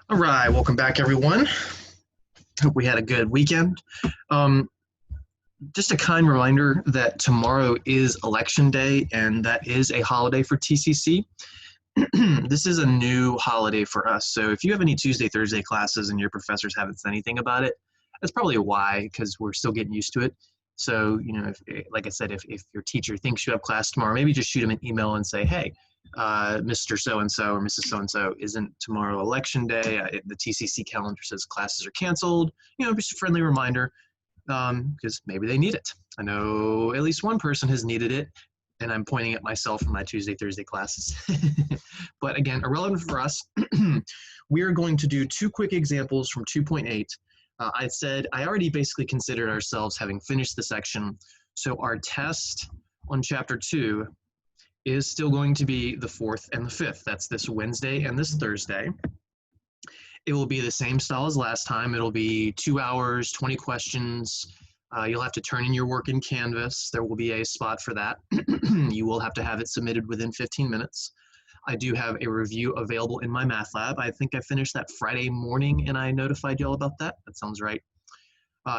All right, welcome back, everyone. Hope we had a good weekend. Just a kind reminder that tomorrow is Election Day, and that is a holiday for TCC. This is a new holiday for us, so if you have any Tuesday, Thursday classes and your professors haven't said anything about it, that's probably a why, because we're still getting used to it. So, you know, like I said, if your teacher thinks you have class tomorrow, maybe just shoot them an email and say, hey, Mr. So-and-so or Mrs. So-and-so, isn't tomorrow Election Day? The TCC calendar says classes are canceled. You know, just a friendly reminder, because maybe they need it. I know at least one person has needed it, and I'm pointing at myself in my Tuesday, Thursday classes. But again, irrelevant for us. We are going to do two quick examples from 2.8. I said I already basically considered ourselves having finished the section, so our test on chapter 2 is still going to be the 4th and the 5th. That's this Wednesday and this Thursday. It will be the same style as last time. It'll be 2 hours, 20 questions. You'll have to turn in your work in Canvas. There will be a spot for that. You will have to have it submitted within 15 minutes. I do have a review available in my math lab. I think I finished that Friday morning and I notified y'all about that. That sounds right.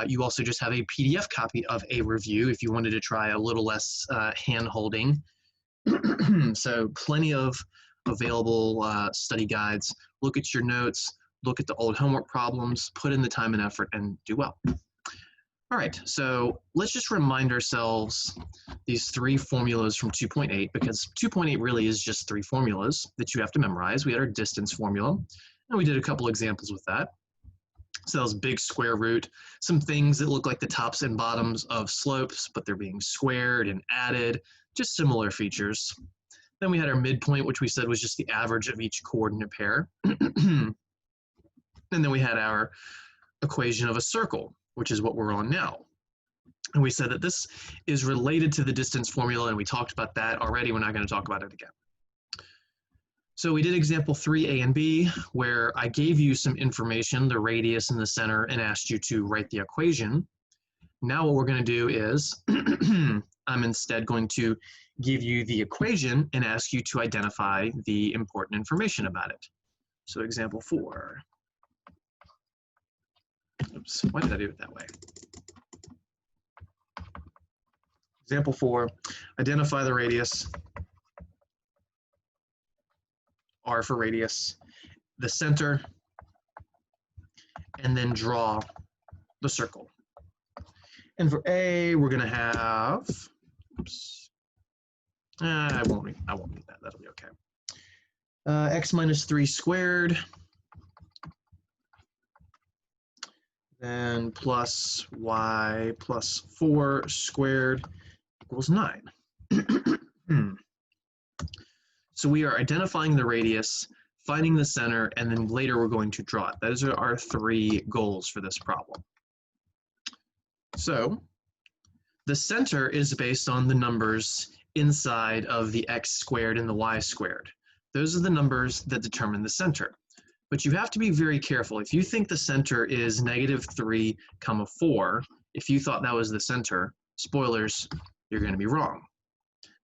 You also just have a PDF copy of a review if you wanted to try a little less hand-holding. So plenty of available study guides. Look at your notes, look at the old homework problems, put in the time and effort, and do well. All right, so let's just remind ourselves these three formulas from 2.8, because 2.8 really is just three formulas that you have to memorize. We had our distance formula, and we did a couple examples with that. So that was big square root, some things that look like the tops and bottoms of slopes, but they're being squared and added, just similar features. Then we had our midpoint, which we said was just the average of each coordinate pair. And then we had our equation of a circle, which is what we're on now. And we said that this is related to the distance formula, and we talked about that already. We're not going to talk about it again. So we did example 3A and B, where I gave you some information, the radius and the center, and asked you to write the equation. Now what we're going to do is I'm instead going to give you the equation and ask you to identify the important information about it. So example 4. Oops, why did I do it that way? Example 4, identify the radius, R for radius, the center, and then draw the circle. And for A, we're going to have, oops, I won't need that, that'll be okay. X minus 3 squared, then plus y plus 4 squared equals 9. So we are identifying the radius, finding the center, and then later we're going to draw it. Those are our three goals for this problem. So the center is based on the numbers inside of the x squared and the y squared. Those are the numbers that determine the center. But you have to be very careful. If you think the center is -3, 4, if you thought that was the center, spoilers, you're going to be wrong.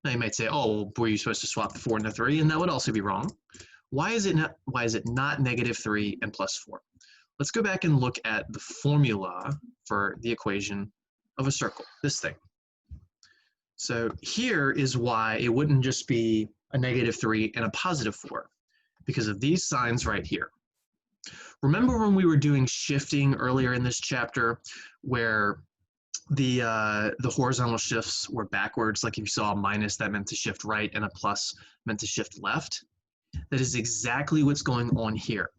Now you might say, oh, well, were you supposed to swap the 4 and the 3? And that would also be wrong. Why is it not -3 and plus 4? Let's go back and look at the formula for the equation of a circle, this thing. So here is why it wouldn't just be a -3 and a positive 4, because of these signs right here. Remember when we were doing shifting earlier in this chapter, where the horizontal shifts were backwards? Like if you saw a minus, that meant to shift right, and a plus meant to shift left. That is exactly what's going on here.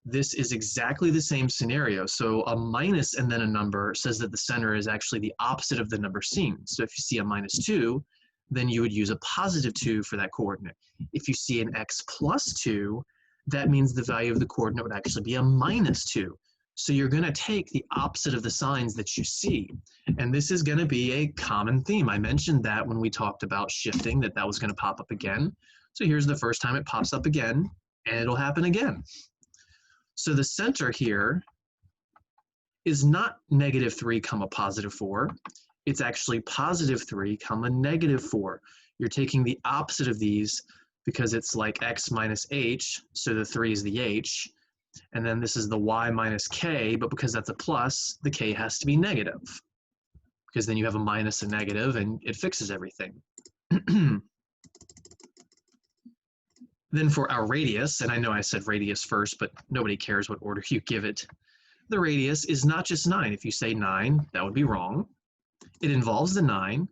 This is exactly the same scenario. So a minus and then a number says that the center is actually the opposite of the number seen. So if you see a -2, then you would use a +2 for that coordinate. If you see an x plus 2, that means the value of the coordinate would actually be a -2. So you're going to take the opposite of the signs that you see. And this is going to be a common theme. I mentioned that when we talked about shifting, that was going to pop up again. So here's the first time it pops up again, and it'll happen again. So the center here is not -3, positive 4. It's actually +3, -4. You're taking the opposite of these because it's like x minus h, so the 3 is the h. And then this is the y minus k, but because that's a plus, the k has to be negative. Because then you have a minus and negative, and it fixes everything. Then for our radius, and I know I said radius first, but nobody cares what order you give it. The radius is not just 9. If you say 9, that would be wrong. It involves the 9,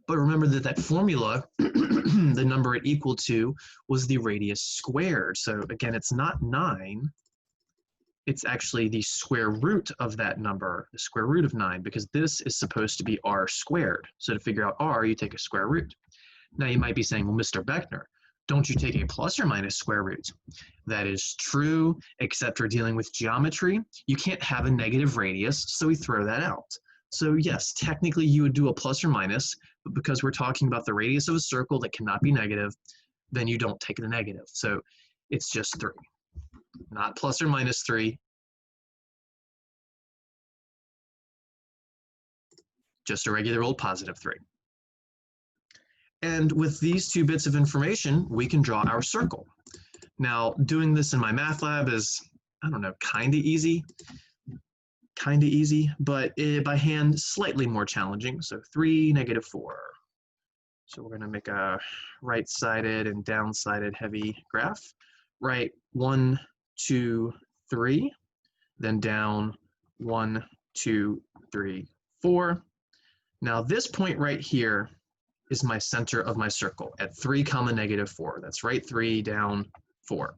but remember that that formula, the number it equaled to, was the radius squared. So again, it's not 9. It's actually the square root of that number, the square root of 9, because this is supposed to be r squared. So to figure out r, you take a square root. Now you might be saying, well, Mr. Beckner, don't you take a plus or minus square root? That is true, except we're dealing with geometry. You can't have a negative radius, so we throw that out. So yes, technically you would do a plus or minus, but because we're talking about the radius of a circle that cannot be negative, then you don't take the negative. So it's just 3, not plus or minus 3. Just a regular old positive 3. And with these 2 bits of information, we can draw our circle. Now, doing this in my math lab is, I don't know, kind of easy, but by hand, slightly more challenging. So 3, -4. So we're going to make a right-sided and down-sided heavy graph. Right, 1, 2, 3, then down 1, 2, 3, 4. Now this point right here is my center of my circle at 3, -4. That's right 3, down 4.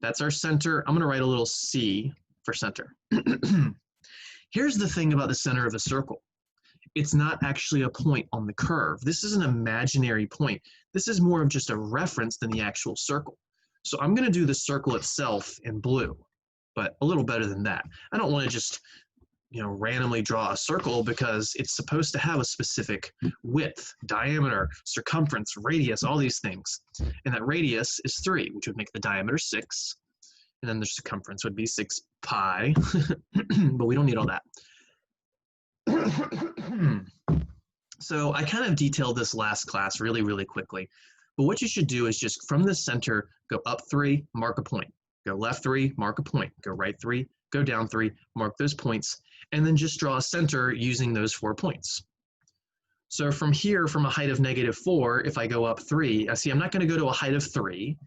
That's our center. I'm going to write a little C for center. Here's the thing about the center of a circle. It's not actually a point on the curve. This is an imaginary point. This is more of just a reference than the actual circle. So I'm going to do the circle itself in blue, but a little better than that. I don't want to just randomly draw a circle because it's supposed to have a specific width, diameter, circumference, radius, all these things. And that radius is 3, which would make the diameter 6. And then the circumference would be 6 pi, but we don't need all that. So I kind of detailed this last class really, really quickly. But what you should do is just from the center, go up 3, mark a point. Go left 3, mark a point. Go right 3, go down 3, mark those points, and then just draw a center using those 4 points. So from here, from a height of -4, if I go up 3, I see I'm not going to go to a height of 3.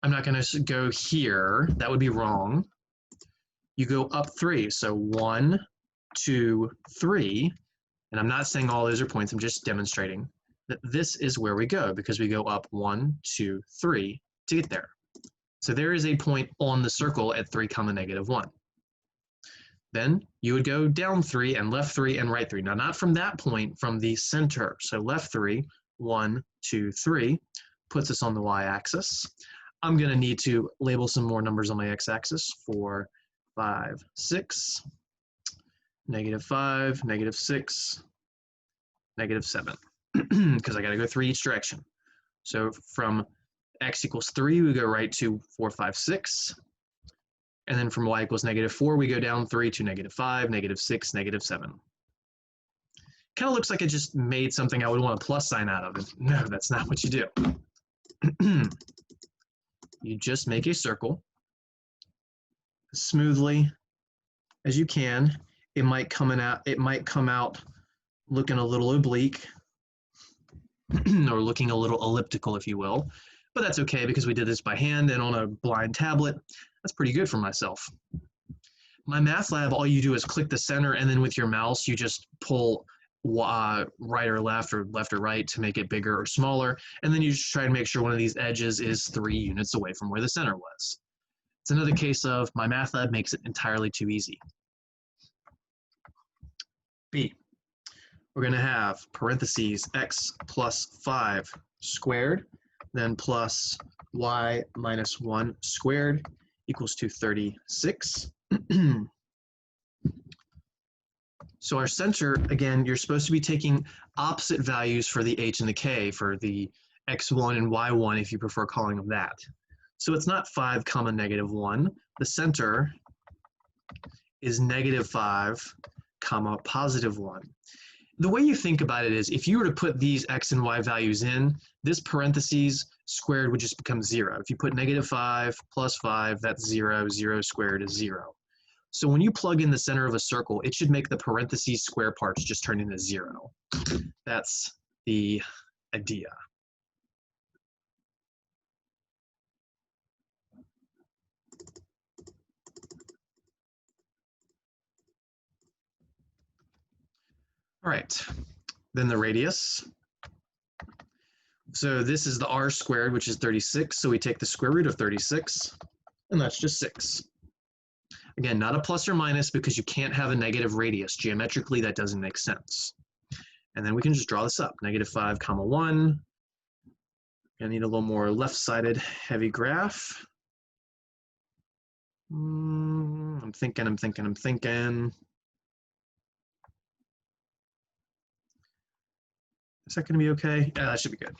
I'm not going to go here. That would be wrong. You go up 3. So 1, 2, 3. And I'm not saying all those are points. I'm just demonstrating that this is where we go because we go up 1, 2, 3 to get there. So there is a point on the circle at 3, -1. Then you would go down 3 and left 3 and right 3. Now, not from that point, from the center. So left 3, 1, 2, 3, puts us on the y-axis. I'm going to need to label some more numbers on my x-axis. 4, 5, 6, -5, -6, -7, because I got to go 3 each direction. So from x equals 3, we go right to 4, 5, 6. And then from y equals -4, we go down 3 to -5, -6, -7. Kind of looks like I just made something I would want a plus sign out of. No, that's not what you do. You just make a circle as smoothly as you can. It might come out looking a little oblique or looking a little elliptical, if you will. But that's okay because we did this by hand and on a blind tablet. That's pretty good for myself. My math lab, all you do is click the center and then with your mouse, you just pull right or left or right to make it bigger or smaller. And then you just try to make sure one of these edges is 3 units away from where the center was. It's another case of my math lab makes it entirely too easy. B, we're going to have parentheses x plus 5 squared, then plus y minus 1 squared equals to 36. So our center, again, you're supposed to be taking opposite values for the h and the k, for the x1 and y1 if you prefer calling them that. So it's not 5, -1. The center is -5, +1. the way you think about it is if you were to put these x and y values in, this parentheses squared would just become 0. If you put -5 plus 5, that's 0. 0 squared is 0. So when you plug in the center of a circle, it should make the parentheses square parts just turn into 0. That's the idea. All right, then the radius. So this is the r squared, which is 36. So we take the square root of 36, and that's just 6. Again, not a plus or minus because you can't have a negative radius. Geometrically, that doesn't make sense. And then we can just draw this up. -5, 1. I need a little more left-sided heavy graph. I'm thinking. Is that going to be okay? Yeah, that should be good.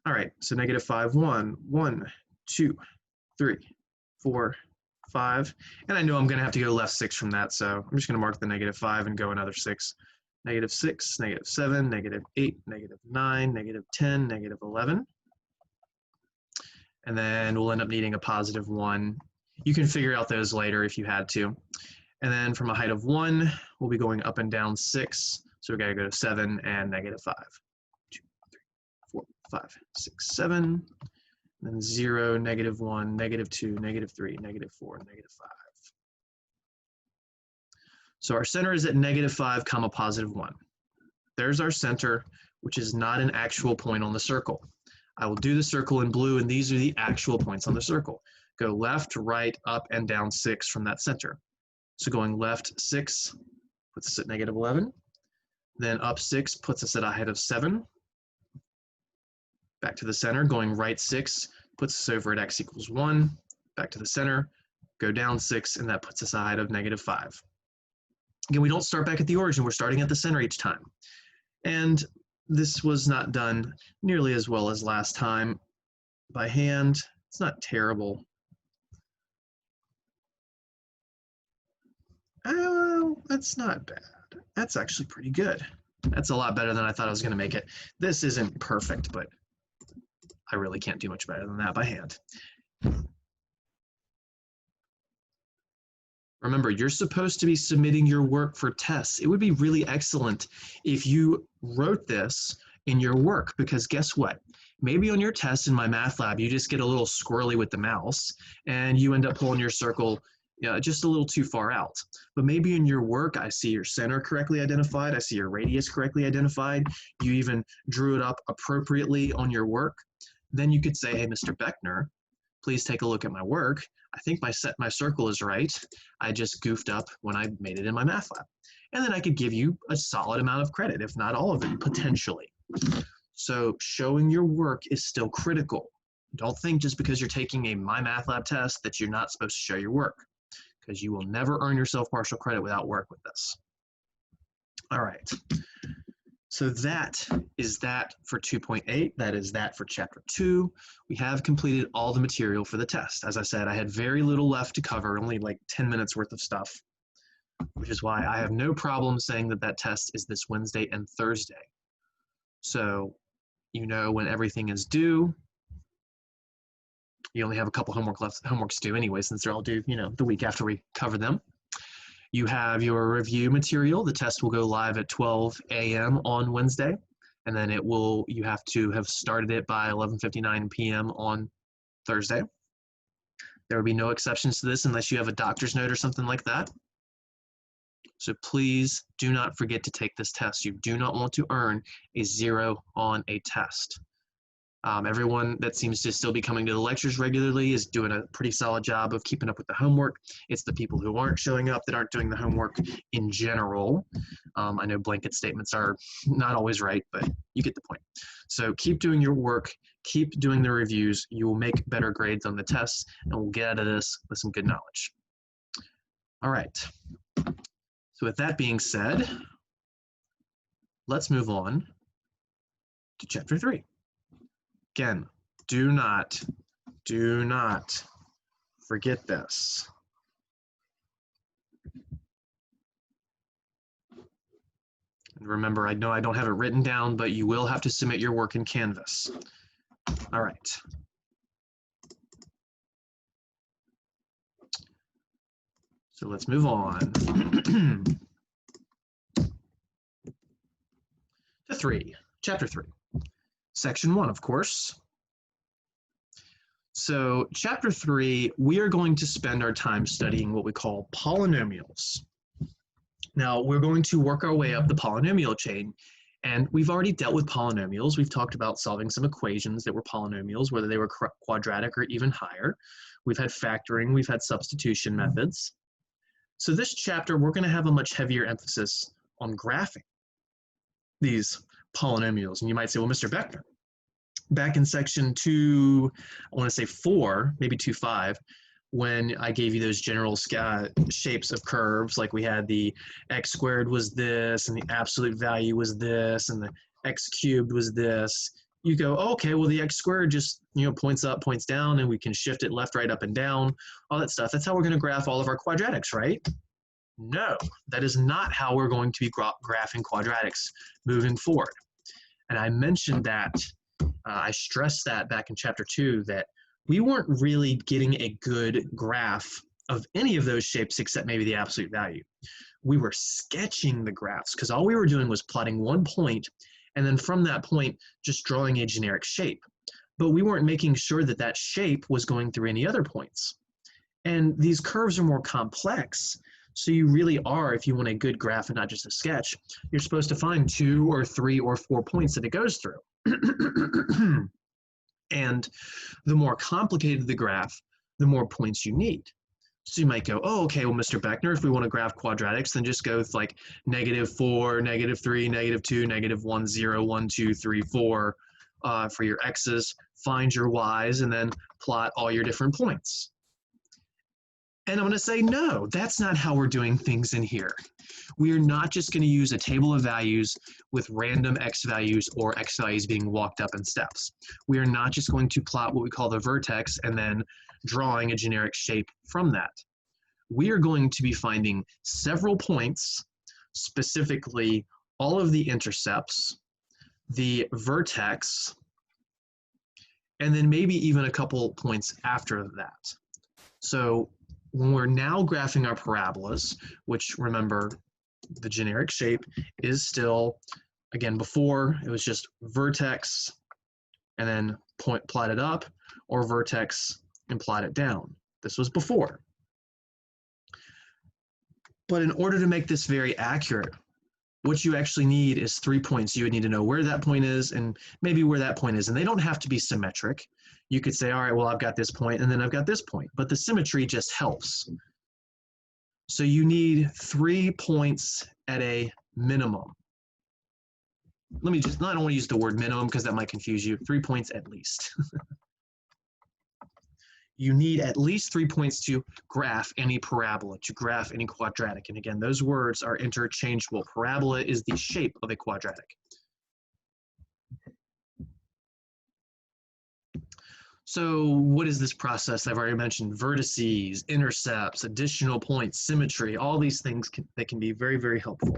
All right, so -5, 1, 1, 2, 3, 4, 5. And I know I'm going to have to go left 6 from that, so I'm just going to mark the -5 and go another 6. -6, -7, -8, -9, -10, -11. And then we'll end up needing a +1. You can figure out those later if you had to. And then from a height of 1, we'll be going up and down 6. So we got to go to 7 and -5. 2, 3, 4, 5, 6, 7. And then 0, -1, -2, -3, -4, -5. So our center is at -5, +1. There's our center, which is not an actual point on the circle. I will do the circle in blue, and these are the actual points on the circle. Go left, right, up, and down 6 from that center. So going left 6 puts us at -11. Then up 6 puts us at a height of 7. Back to the center, going right 6 puts us over at x = 1. Back to the center, go down 6, and that puts us at a height of -5. Again, we don't start back at the origin, we're starting at the center each time. And this was not done nearly as well as last time by hand. It's not terrible. Oh, that's not bad. That's actually pretty good. That's a lot better than I thought I was going to make it. This isn't perfect, but I really can't do much better than that by hand. Remember, you're supposed to be submitting your work for tests. It would be really excellent if you wrote this in your work, because guess what? Maybe on your test in my math lab, you just get a little squirrely with the mouse and you end up pulling your circle just a little too far out. But maybe in your work, I see your center correctly identified. I see your radius correctly identified. You even drew it up appropriately on your work. Then you could say, hey, Mr. Beckner, please take a look at my work. I think my circle is right. I just goofed up when I made it in my math lab. And then I could give you a solid amount of credit, if not all of it, potentially. So showing your work is still critical. Don't think just because you're taking a My Math Lab test that you're not supposed to show your work, because you will never earn yourself partial credit without work with this. All right. So that is that for 2.8. That is that for Chapter 2. We have completed all the material for the test. As I said, I had very little left to cover, only like 10 minutes worth of stuff, which is why I have no problem saying that that test is this Wednesday and Thursday. So you know when everything is due. You only have a couple homeworks due anyway, since they're all due, the week after we cover them. You have your review material. The test will go live at 12 a.m. on Wednesday, and then you have to have started it by 11:59 p.m. on Thursday. There will be no exceptions to this unless you have a doctor's note or something like that. So please do not forget to take this test. You do not want to earn a 0 on a test. Everyone that seems to still be coming to the lectures regularly is doing a pretty solid job of keeping up with the homework. It's the people who aren't showing up that aren't doing the homework in general. I know blanket statements are not always right, but you get the point. So keep doing your work, keep doing the reviews. You will make better grades on the tests, and we'll get out of this with some good knowledge. All right. So with that being said, let's move on to Chapter 3. Again, do not forget this. Remember, I know I don't have it written down, but you will have to submit your work in Canvas. All right. So let's move on to chapter 3, section 1, of course. So chapter 3, we are going to spend our time studying what we call polynomials. Now, we're going to work our way up the polynomial chain, and we've already dealt with polynomials. We've talked about solving some equations that were polynomials, whether they were quadratic or even higher. We've had factoring, we've had substitution methods. So this chapter, we're going to have a much heavier emphasis on graphing these polynomials. And you might say, well, Mr. Beckner, back in section 2, I want to say 4, maybe 2.5, when I gave you those general shapes of curves, like we had the x squared was this, and the absolute value was this, and the x cubed was this. You go, oh, okay, well, the x squared just, points up, points down, and we can shift it left, right, up, and down, all that stuff. That's how we're going to graph all of our quadratics, right? No, that is not how we're going to be graphing quadratics moving forward. And I mentioned that, I stressed that back in chapter 2, that we weren't really getting a good graph of any of those shapes except maybe the absolute value. We were sketching the graphs because all we were doing was plotting one point and then from that point just drawing a generic shape. But we weren't making sure that that shape was going through any other points. And these curves are more complex. So you really are, if you want a good graph and not just a sketch, you're supposed to find 2 or 3 or 4 points that it goes through. And the more complicated the graph, the more points you need. So you might go, oh, okay, well, Mr. Beckner, if we want to graph quadratics, then just go with like -4, -3, -2, -1, 0, 1, 2, 3, 4 for your x's, find your y's, and then plot all your different points. And I'm going to say, no, that's not how we're doing things in here. We are not just going to use a table of values with random x values or x values being walked up in steps. We are not just going to plot what we call the vertex and then drawing a generic shape from that. We are going to be finding several points, specifically all of the intercepts, the vertex, and then maybe even a couple points after that. So when we're now graphing our parabolas, which remember the generic shape is still, again, before it was just vertex and then plot it up, or vertex and plot it down. This was before. But in order to make this very accurate, what you actually need is 3 points. You would need to know where that point is and maybe where that point is. And they don't have to be symmetric. You could say, all right, well, I've got this point and then I've got this point. But the symmetry just helps. So you need 3 points at a minimum. I don't want to use the word minimum because that might confuse you. 3 points at least. You need at least 3 points to graph any parabola, to graph any quadratic. And again, those words are interchangeable. Parabola is the shape of a quadratic. So what is this process? I've already mentioned vertices, intercepts, additional points, symmetry, all these things that can be very, very helpful.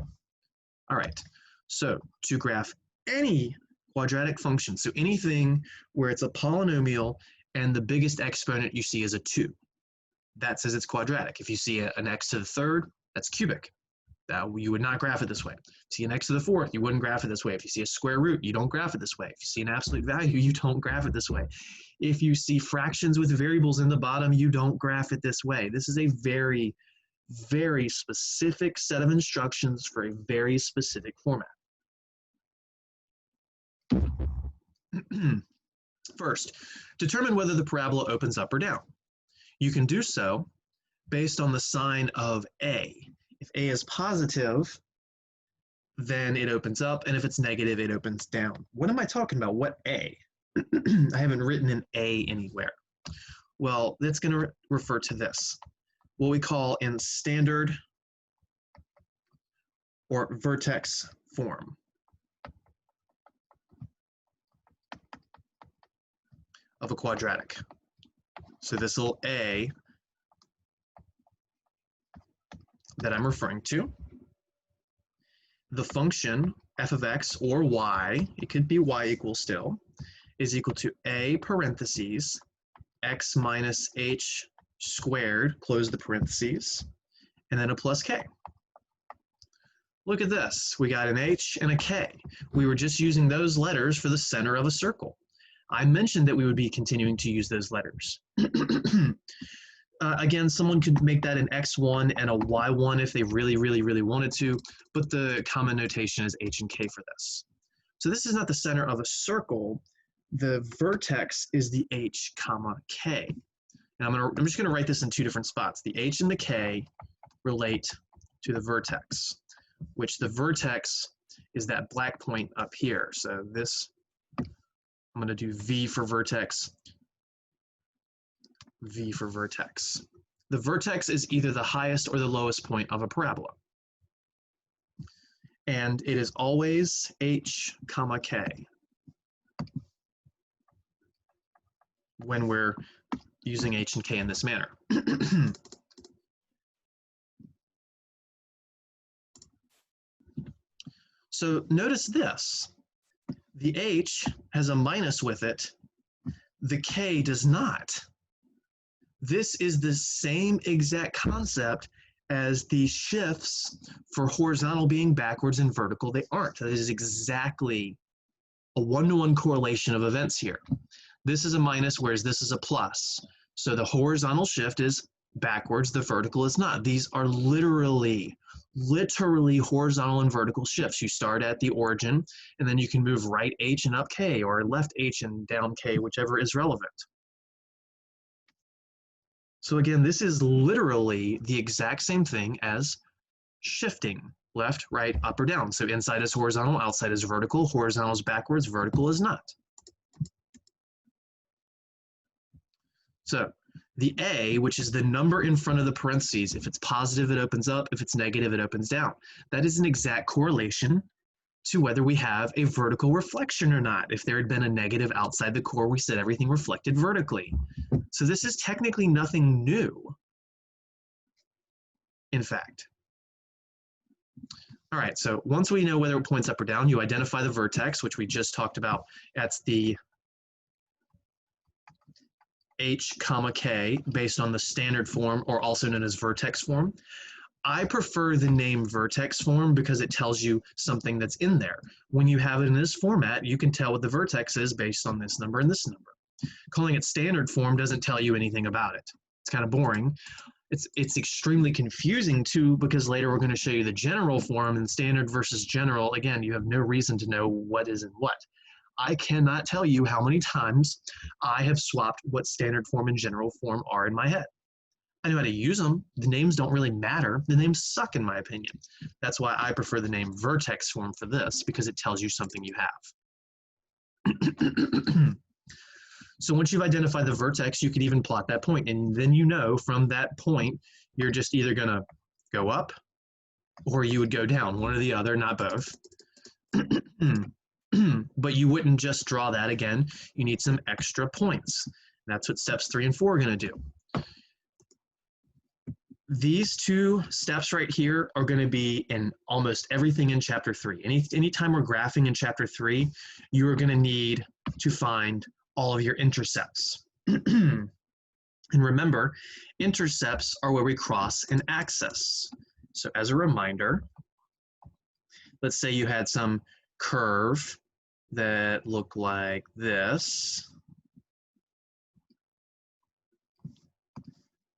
All right, so to graph any quadratic function, so anything where it's a polynomial and the biggest exponent you see is a 2. That says it's quadratic. If you see an x to the 3rd, that's cubic. You would not graph it this way. If you see an x to the 4th, you wouldn't graph it this way. If you see a square root, you don't graph it this way. If you see an absolute value, you don't graph it this way. If you see fractions with variables in the bottom, you don't graph it this way. This is a very, very specific set of instructions for a very specific format. First, determine whether the parabola opens up or down. You can do so based on the sign of A. If A is positive, then it opens up, and if it's negative, it opens down. What am I talking about? What A? I haven't written an A anywhere. Well, that's going to refer to this, what we call in standard or vertex form. Of a quadratic. So this little A that I'm referring to, the function f of x or y, it could be y equals still, is equal to a parentheses x minus h squared, close the parentheses, and then a plus k. Look at this. We got an h and a k. We were just using those letters for the center of a circle. I mentioned that we would be continuing to use those letters. Again, someone could make that an x1 and a y1 if they really wanted to, but the common notation is h and k for this. So this is not the center of a circle. The vertex is the h comma k. And I'm just going to write this in two different spots. The h and the k relate to the vertex, which the vertex is that black point up here. So this, I'm going to do V for vertex, V for vertex. The vertex is either the highest or the lowest point of a parabola. And it is always h comma k when we're using h and k in this manner. So notice this. The h has a minus with it. The k does not. This is the same exact concept as the shifts for horizontal being backwards and vertical. They aren't. That is exactly a one-to-one correlation of events here. This is a minus, whereas this is a plus. So the horizontal shift is backwards, the vertical is not. These are literally horizontal and vertical shifts. You start at the origin, and then you can move right h and up k, or left h and down k, whichever is relevant. So again, this is literally the exact same thing as shifting, left, right, up, or down. So inside is horizontal, outside is vertical, horizontal is backwards, vertical is not. So the A, which is the number in front of the parentheses, if it's positive, it opens up. If it's negative, it opens down. That is an exact correlation to whether we have a vertical reflection or not. If there had been a negative outside the core, we said everything reflected vertically. So this is technically nothing new, in fact. All right, so once we know whether it points up or down, you identify the vertex, which we just talked about. That's the h comma k based on the standard form, or also known as vertex form. I prefer the name vertex form because it tells you something that's in there. When you have it in this format, you can tell what the vertex is based on this number and this number. Calling it standard form doesn't tell you anything about it. It's kind of boring. It's extremely confusing too, because later we're going to show you the general form, and standard versus general. Again, you have no reason to know what is in what. I cannot tell you how many times I have swapped what standard form and general form are in my head. I know how to use them. The names don't really matter. The names suck, in my opinion. That's why I prefer the name vertex form for this, because it tells you something you have. So once you've identified the vertex, you can even plot that point. And then you know from that point, you're just either going to go up or you would go down, one or the other, not both. But you wouldn't just draw that again. You need some extra points. That's what steps 3 and 4 are going to do. These two steps right here are going to be in almost everything in chapter 3. Anytime we're graphing in chapter 3, you are going to need to find all of your intercepts. And remember, intercepts are where we cross an axis. So as a reminder, let's say you had some curve that looked like this.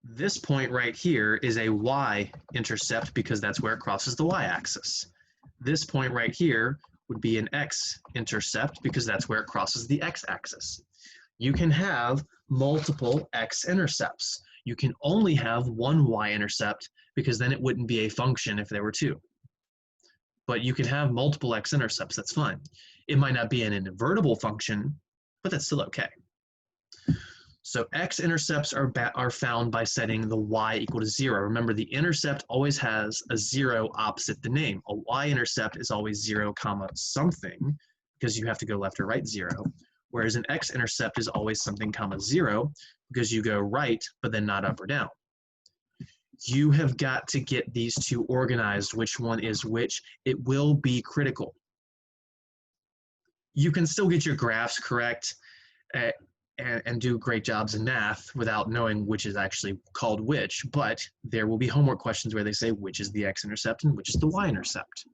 This point right here is a y-intercept because that's where it crosses the y-axis. This point right here would be an x-intercept because that's where it crosses the x-axis. You can have multiple x-intercepts. You can only have one y-intercept because then it wouldn't be a function if there were two. But you can have multiple x-intercepts, that's fine. It might not be an invertible function, but that's still okay. So x-intercepts are found by setting the y equal to 0. Remember, the intercept always has a 0 opposite the name. A y-intercept is always 0 comma something, because you have to go left or right 0, whereas an x-intercept is always something comma 0, because you go right, but then not up or down. You have got to get these two organized, which one is which. It will be critical. You can still get your graphs correct and do great jobs in math without knowing which is actually called which, but there will be homework questions where they say which is the x-intercept and which is the y-intercept.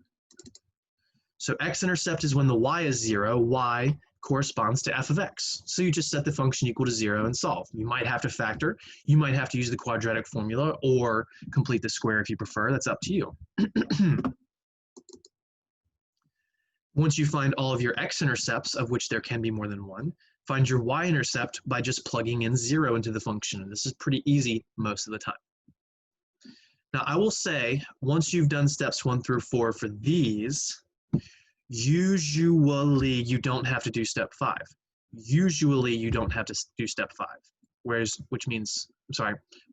So x-intercept is when the y is 0, y corresponds to f of x. So you just set the function equal to 0 and solve. You might have to factor, you might have to use the quadratic formula or complete the square if you prefer, that's up to you. Once you find all of your x-intercepts, of which there can be more than one, find your y-intercept by just plugging in 0 into the function. And this is pretty easy most of the time. Now I will say, once you've done steps 1 through 4 for these, usually you don't have to do step 5. Usually you don't have to do step 5,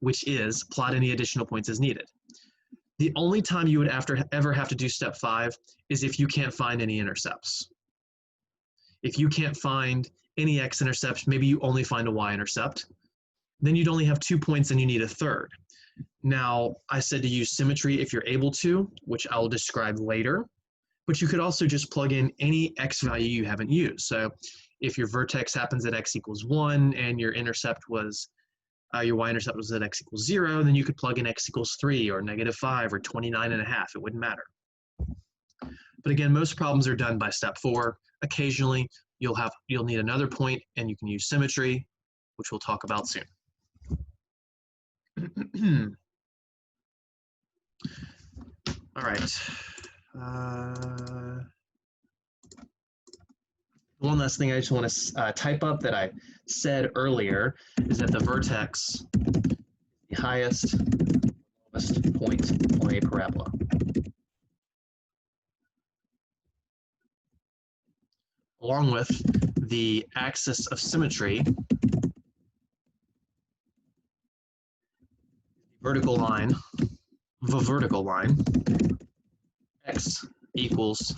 which is plot any additional points as needed. The only time you would ever have to do step 5 is if you can't find any intercepts. If you can't find any x-intercepts, maybe you only find a y-intercept, then you'd only have 2 points and you need a third. Now, I said to use symmetry if you're able to, which I'll describe later, but you could also just plug in any x value you haven't used. So if your vertex happens at x equals 1 and your intercept was your y-intercept was at x equals 0, then you could plug in x equals 3 or -5 or 29.5. It wouldn't matter. But again, most problems are done by step 4. Occasionally, you'll need another point, and you can use symmetry, which we'll talk about soon. All right. One last thing I just want to type up that I said earlier is that the vertex is the highest, lowest point on a parabola. Along with the axis of symmetry, vertical line, x equals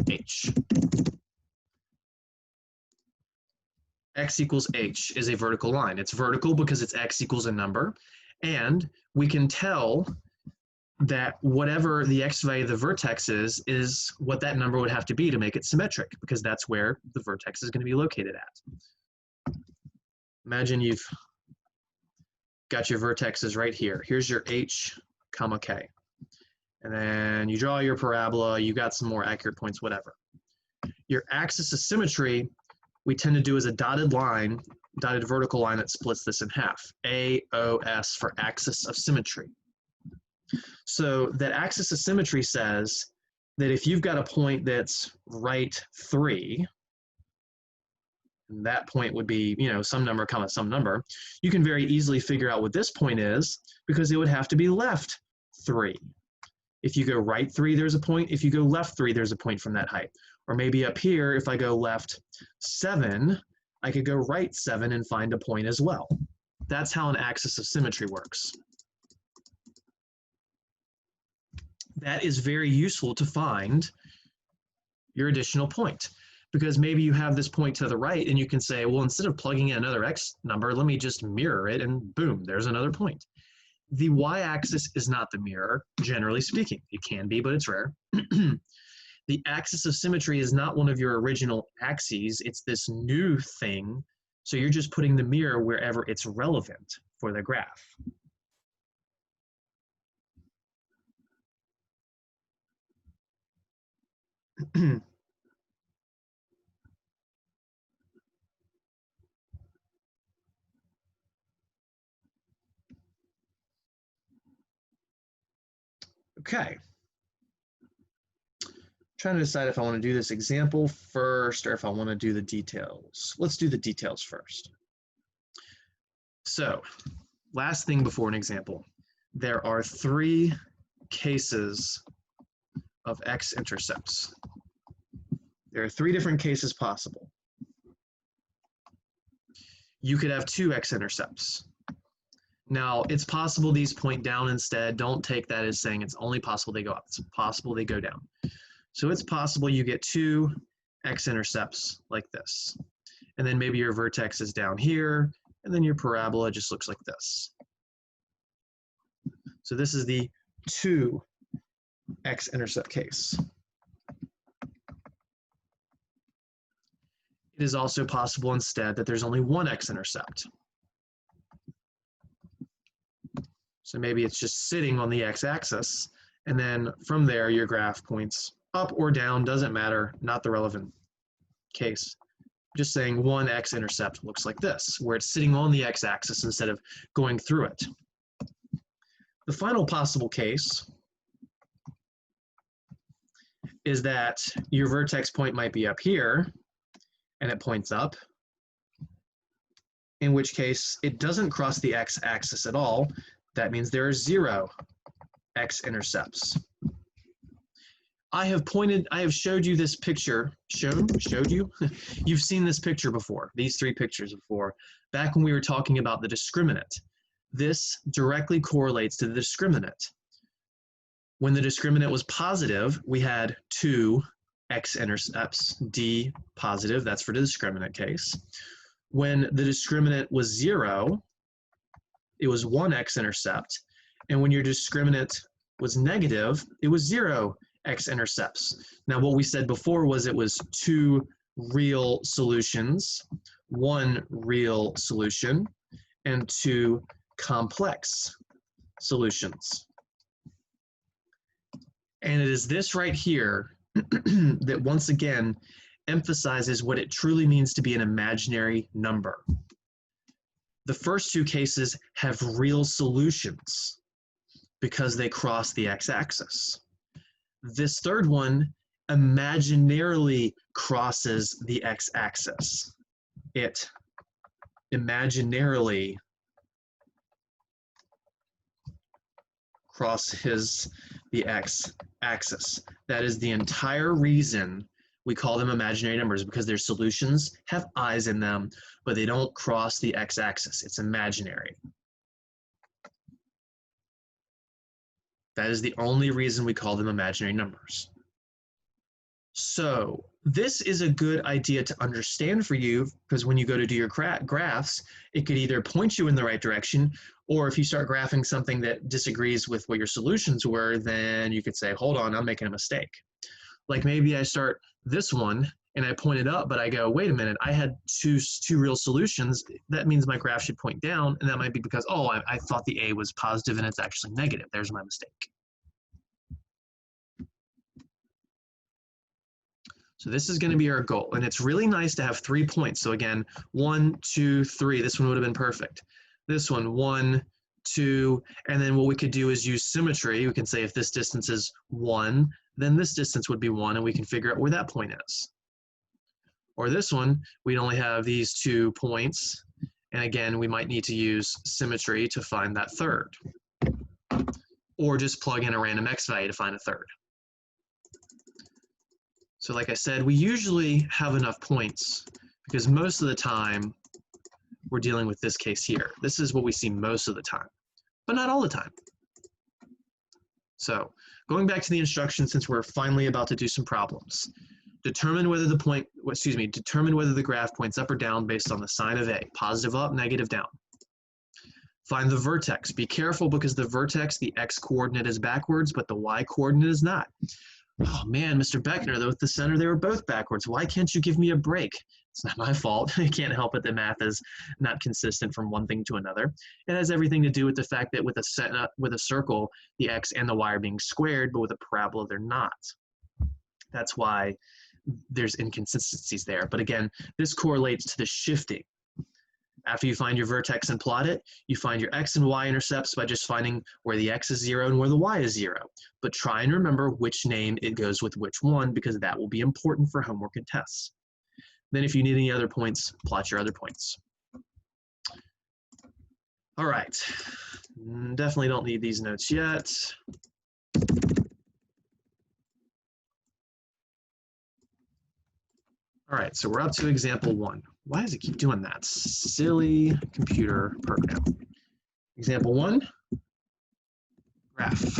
h. X equals h is a vertical line. It's vertical because it's x equals a number, and we can tell that whatever the x value of the vertex is what that number would have to be to make it symmetric, because that's where the vertex is going to be located at. Imagine you've got your vertexes right here. Here's your h, comma k. And then you draw your parabola, you got some more accurate points, whatever. Your axis of symmetry, we tend to do as a dotted vertical line that splits this in half. AOS for axis of symmetry. So that axis of symmetry says that if you've got a point that's right 3, and that point would be, some number comma some number, you can very easily figure out what this point is because it would have to be left 3. If you go right 3, there's a point. If you go left 3, there's a point from that height. Or maybe up here, if I go left 7, I could go right 7 and find a point as well. That's how an axis of symmetry works. That is very useful to find your additional point, because maybe you have this point to the right and you can say, well, instead of plugging in another x number, let me just mirror it and boom, there's another point. The y-axis is not the mirror, generally speaking. It can be, but it's rare. The axis of symmetry is not one of your original axes. It's this new thing. So you're just putting the mirror wherever it's relevant for the graph. Okay. Trying to decide if I want to do this example first or if I want to do the details. Let's do the details first. So, last thing before an example. There are 3 cases of x-intercepts. There are 3 different cases possible. You could have 2 x-intercepts. Now, it's possible these point down instead. Don't take that as saying it's only possible they go up. It's possible they go down. So it's possible you get 2 x-intercepts like this. And then maybe your vertex is down here, and then your parabola just looks like this. So this is the 2 X-intercept case. It is also possible instead that there's only one X-intercept. So maybe it's just sitting on the x-axis, and then from there your graph points up or down, doesn't matter, not the relevant case. Just saying one X-intercept looks like this, where it's sitting on the x-axis instead of going through it. The final possible case is that your vertex point might be up here, and it points up, in which case it doesn't cross the x-axis at all. That means there are 0 X-intercepts. I have showed you this picture, showed you? You've seen this picture before, these 3 pictures before, back when we were talking about the discriminant. This directly correlates to the discriminant. When the discriminant was positive, we had 2 X-intercepts, D positive, that's for the discriminant case. When the discriminant was 0, it was 1 X-intercept, and when your discriminant was negative, it was 0 X-intercepts. Now what we said before was it was 2 real solutions, 1 real solution, and 2 complex solutions. And it is this right here that once again emphasizes what it truly means to be an imaginary number. The first 2 cases have real solutions because they cross the x-axis. This third one imaginarily crosses the x-axis. It imaginarily crosses the x-axis. That is the entire reason we call them imaginary numbers, because their solutions have eyes in them, but they don't cross the x-axis. It's imaginary. That is the only reason we call them imaginary numbers. So this is a good idea to understand for you, because when you go to do your graphs, it could either point you in the right direction, or if you start graphing something that disagrees with what your solutions were, then you could say, hold on, I'm making a mistake. Like maybe I start this one and I point it up, but I go, wait a minute, I had two real solutions. That means my graph should point down, and that might be because, oh, I thought the A was positive and it's actually negative. There's my mistake. So this is going to be our goal, and it's really nice to have 3 points. So again, 1, 2, 3. This one would have been perfect. This one, 1, 2, and then what we could do is use symmetry. We can say if this distance is 1, then this distance would be 1, and we can figure out where that point is. Or this one, we'd only have these 2 points, and again, we might need to use symmetry to find that third. Or just plug in a random x value to find a third. So like I said, we usually have enough points because most of the time we're dealing with this case here. This is what we see most of the time, but not all the time. So going back to the instructions, since we're finally about to do some problems, determine whether the graph points up or down based on the sign of A, positive up, negative down. Find the vertex. Be careful because the vertex, the x coordinate is backwards, but the y coordinate is not. Oh man, Mr. Beckner, though, with the center, they were both backwards. Why can't you give me a break? It's not my fault. I can't help it that math is not consistent from one thing to another. It has everything to do with the fact that with a circle, the x and the y are being squared, but with a parabola, they're not. That's why there's inconsistencies there. But again, this correlates to the shifting. After you find your vertex and plot it, you find your x and y intercepts by just finding where the x is 0 and where the y is 0. But try and remember which name it goes with which one, because that will be important for homework and tests. Then if you need any other points, plot your other points. All right, definitely don't need these notes yet. All right, so we're up to example 1. Why does it keep doing that? Silly computer program. Example 1, graph.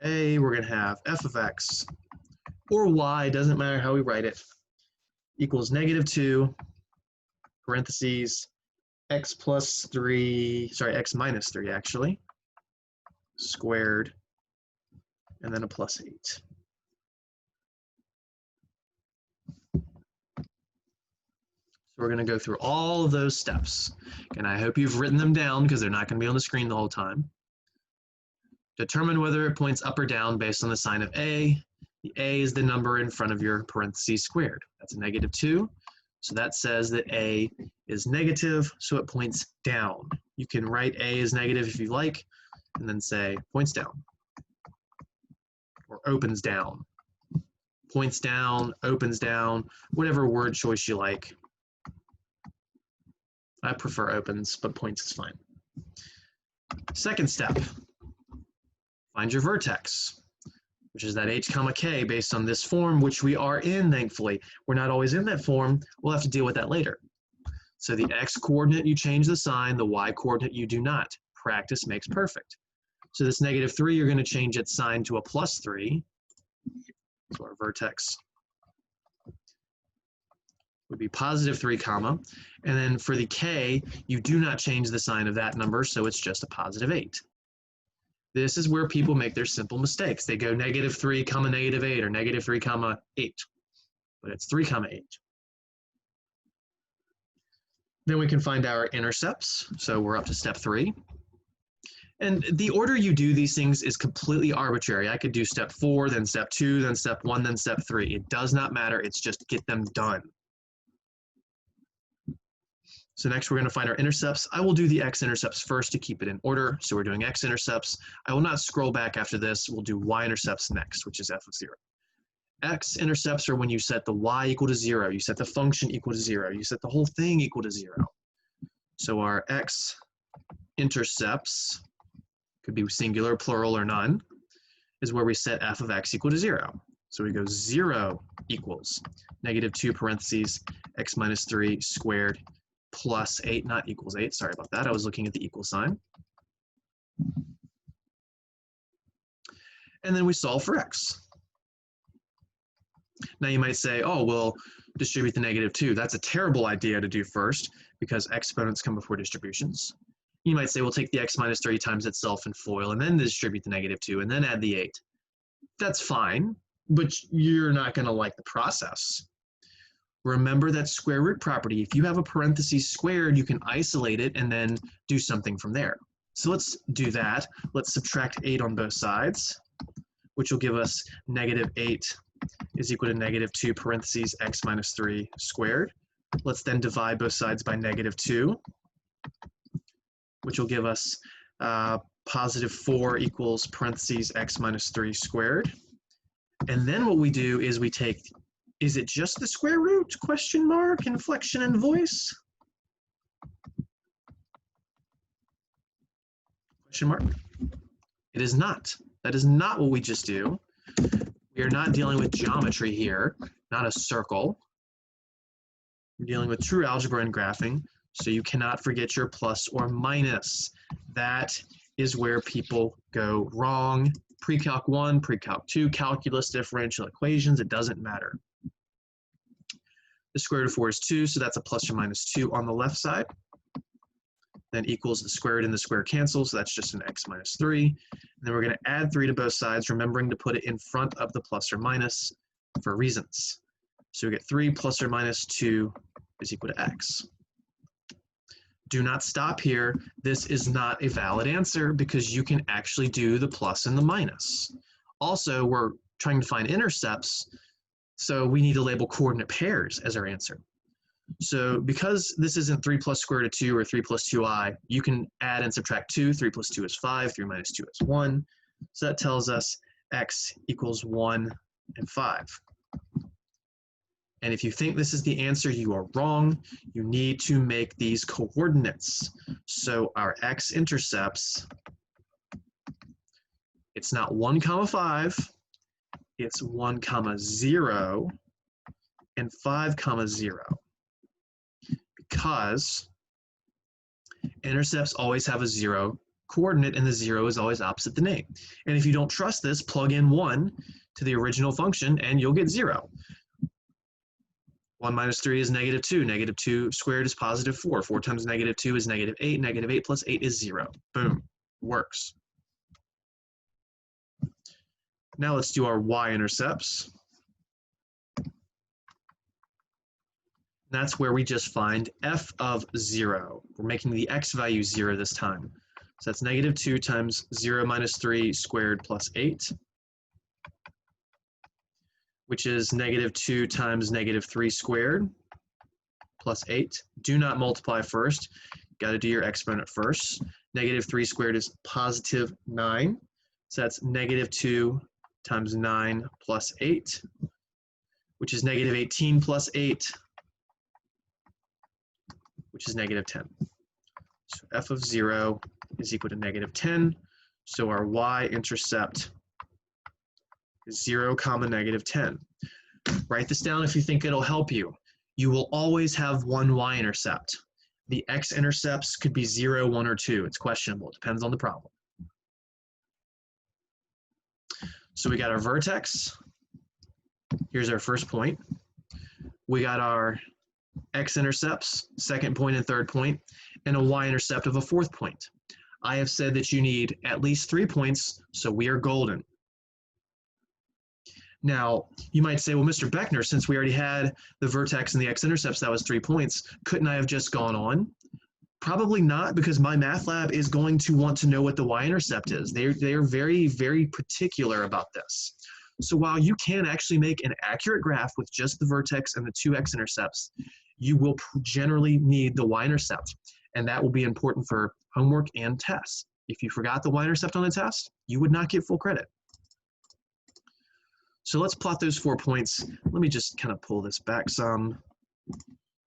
A, we're going to have f of x or y, doesn't matter how we write it, equals -2, parentheses, x plus 3, sorry, x minus 3 actually, squared, and then a plus 8. So we're going to go through all of those steps. And I hope you've written them down because they're not going to be on the screen the whole time. Determine whether it points up or down based on the sign of A. The A is the number in front of your parentheses squared. That's a -2. So that says that A is negative, so it points down. You can write A as negative if you like, and then say points down, or opens down. Points down, opens down, whatever word choice you like. I prefer opens, but points is fine. Second step, find your vertex, which is that h comma k based on this form, which we are in, thankfully. We're not always in that form. We'll have to deal with that later. So the x coordinate, you change the sign. The y coordinate, you do not. Practice makes perfect. So this -3, you're going to change its sign to a +3. So our vertex would be +3 comma. And then for the k, you do not change the sign of that number, so it's just a +8. This is where people make their simple mistakes. They go -3 comma -8 or -3 comma 8, but it's 3 comma 8. Then we can find our intercepts. So we're up to step 3. And the order you do these things is completely arbitrary. I could do step 4, then step 2, then step 1, then step 3. It does not matter. It's just get them done. So next we're going to find our intercepts. I will do the x-intercepts first to keep it in order. So we're doing x-intercepts. I will not scroll back after this. We'll do y-intercepts next, which is f of 0. X-intercepts are when you set the y equal to 0. You set the function equal to 0. You set the whole thing equal to 0. So our x-intercepts, could be singular, plural, or none, is where we set f of x equal to 0. So we go 0 equals -2 parentheses x minus 3 squared plus 8, not equals 8. Sorry about that. I was looking at the equal sign. And then we solve for x. Now you might say, oh, well, distribute the -2. That's a terrible idea to do first because exponents come before distributions. You might say, we'll take the x minus 3 times itself and FOIL and then distribute the -2 and then add the 8. That's fine, but you're not going to like the process. Remember that square root property. If you have a parentheses squared, you can isolate it and then do something from there. So let's do that. Let's subtract 8 on both sides, which will give us -8 is equal to -2 parentheses x minus 3 squared. Let's then divide both sides by -2, which will give us +4 equals parentheses x minus 3 squared. And then what we do is we take, is it just the square root? Question mark, inflection, and voice? Question mark? It is not. That is not what we just do. We are not dealing with geometry here, not a circle. We're dealing with true algebra and graphing, so you cannot forget your plus or minus. That is where people go wrong. Pre-calc 1, pre-calc 2, calculus, differential equations, it doesn't matter. The square root of 4 is 2, so that's a plus or minus 2 on the left side. Then equals the square root and the square cancel, so that's just an x minus 3. And then we're going to add 3 to both sides, remembering to put it in front of the plus or minus for reasons. So we get 3 plus or minus 2 is equal to x. Do not stop here. This is not a valid answer because you can actually do the plus and the minus. Also, we're trying to find intercepts, so we need to label coordinate pairs as our answer. So because this isn't 3 plus square root of 2 or 3 plus 2i, you can add and subtract 2. 3 plus 2 is 5. 3 minus 2 is 1. So that tells us x equals 1 and 5. And if you think this is the answer, you are wrong. You need to make these coordinates. So our x-intercepts, it's not 1 comma 5, it's 1 comma 0 and 5 comma 0. Because intercepts always have a 0 coordinate and the 0 is always opposite the name. And if you don't trust this, plug in 1 to the original function and you'll get 0. 1 minus 3 is negative 2. Negative 2 squared is positive 4. 4 times negative 2 is negative 8. Negative 8 plus 8 is 0. Boom. Works. Now let's do our y-intercepts. That's where we just find f of 0. We're making the x value 0 this time. So that's negative 2 times 0 minus 3 squared plus 8, which is negative 2 times negative 3 squared plus 8. Do not multiply first. Got to do your exponent first. Negative 3 squared is positive 9. So that's negative 2 times 9 plus 8, which is negative 18 plus 8, which is negative 10. So f of 0 is equal to negative 10. So our y-intercept is 0, negative 10. Write this down if you think it'll help you. You will always have one y-intercept. The x-intercepts could be 0, 1, or 2. It's questionable. It depends on the problem. So we got our vertex. Here's our first point. We got our x-intercepts, second point and third point, and a y-intercept of a fourth point. I have said that you need at least 3 points, so we are golden. Now, you might say, well, Mr. Beckner, since we already had the vertex and the x-intercepts, that was 3 points, couldn't I have just gone on? Probably not, because my math lab is going to want to know what the y-intercept is. They are very, very particular about this. So while you can actually make an accurate graph with just the vertex and the 2 x-intercepts, you will generally need the y-intercept, and that will be important for homework and tests. If you forgot the y-intercept on a test, you would not get full credit. So let's plot those 4 points. Let me just kind of pull this back some.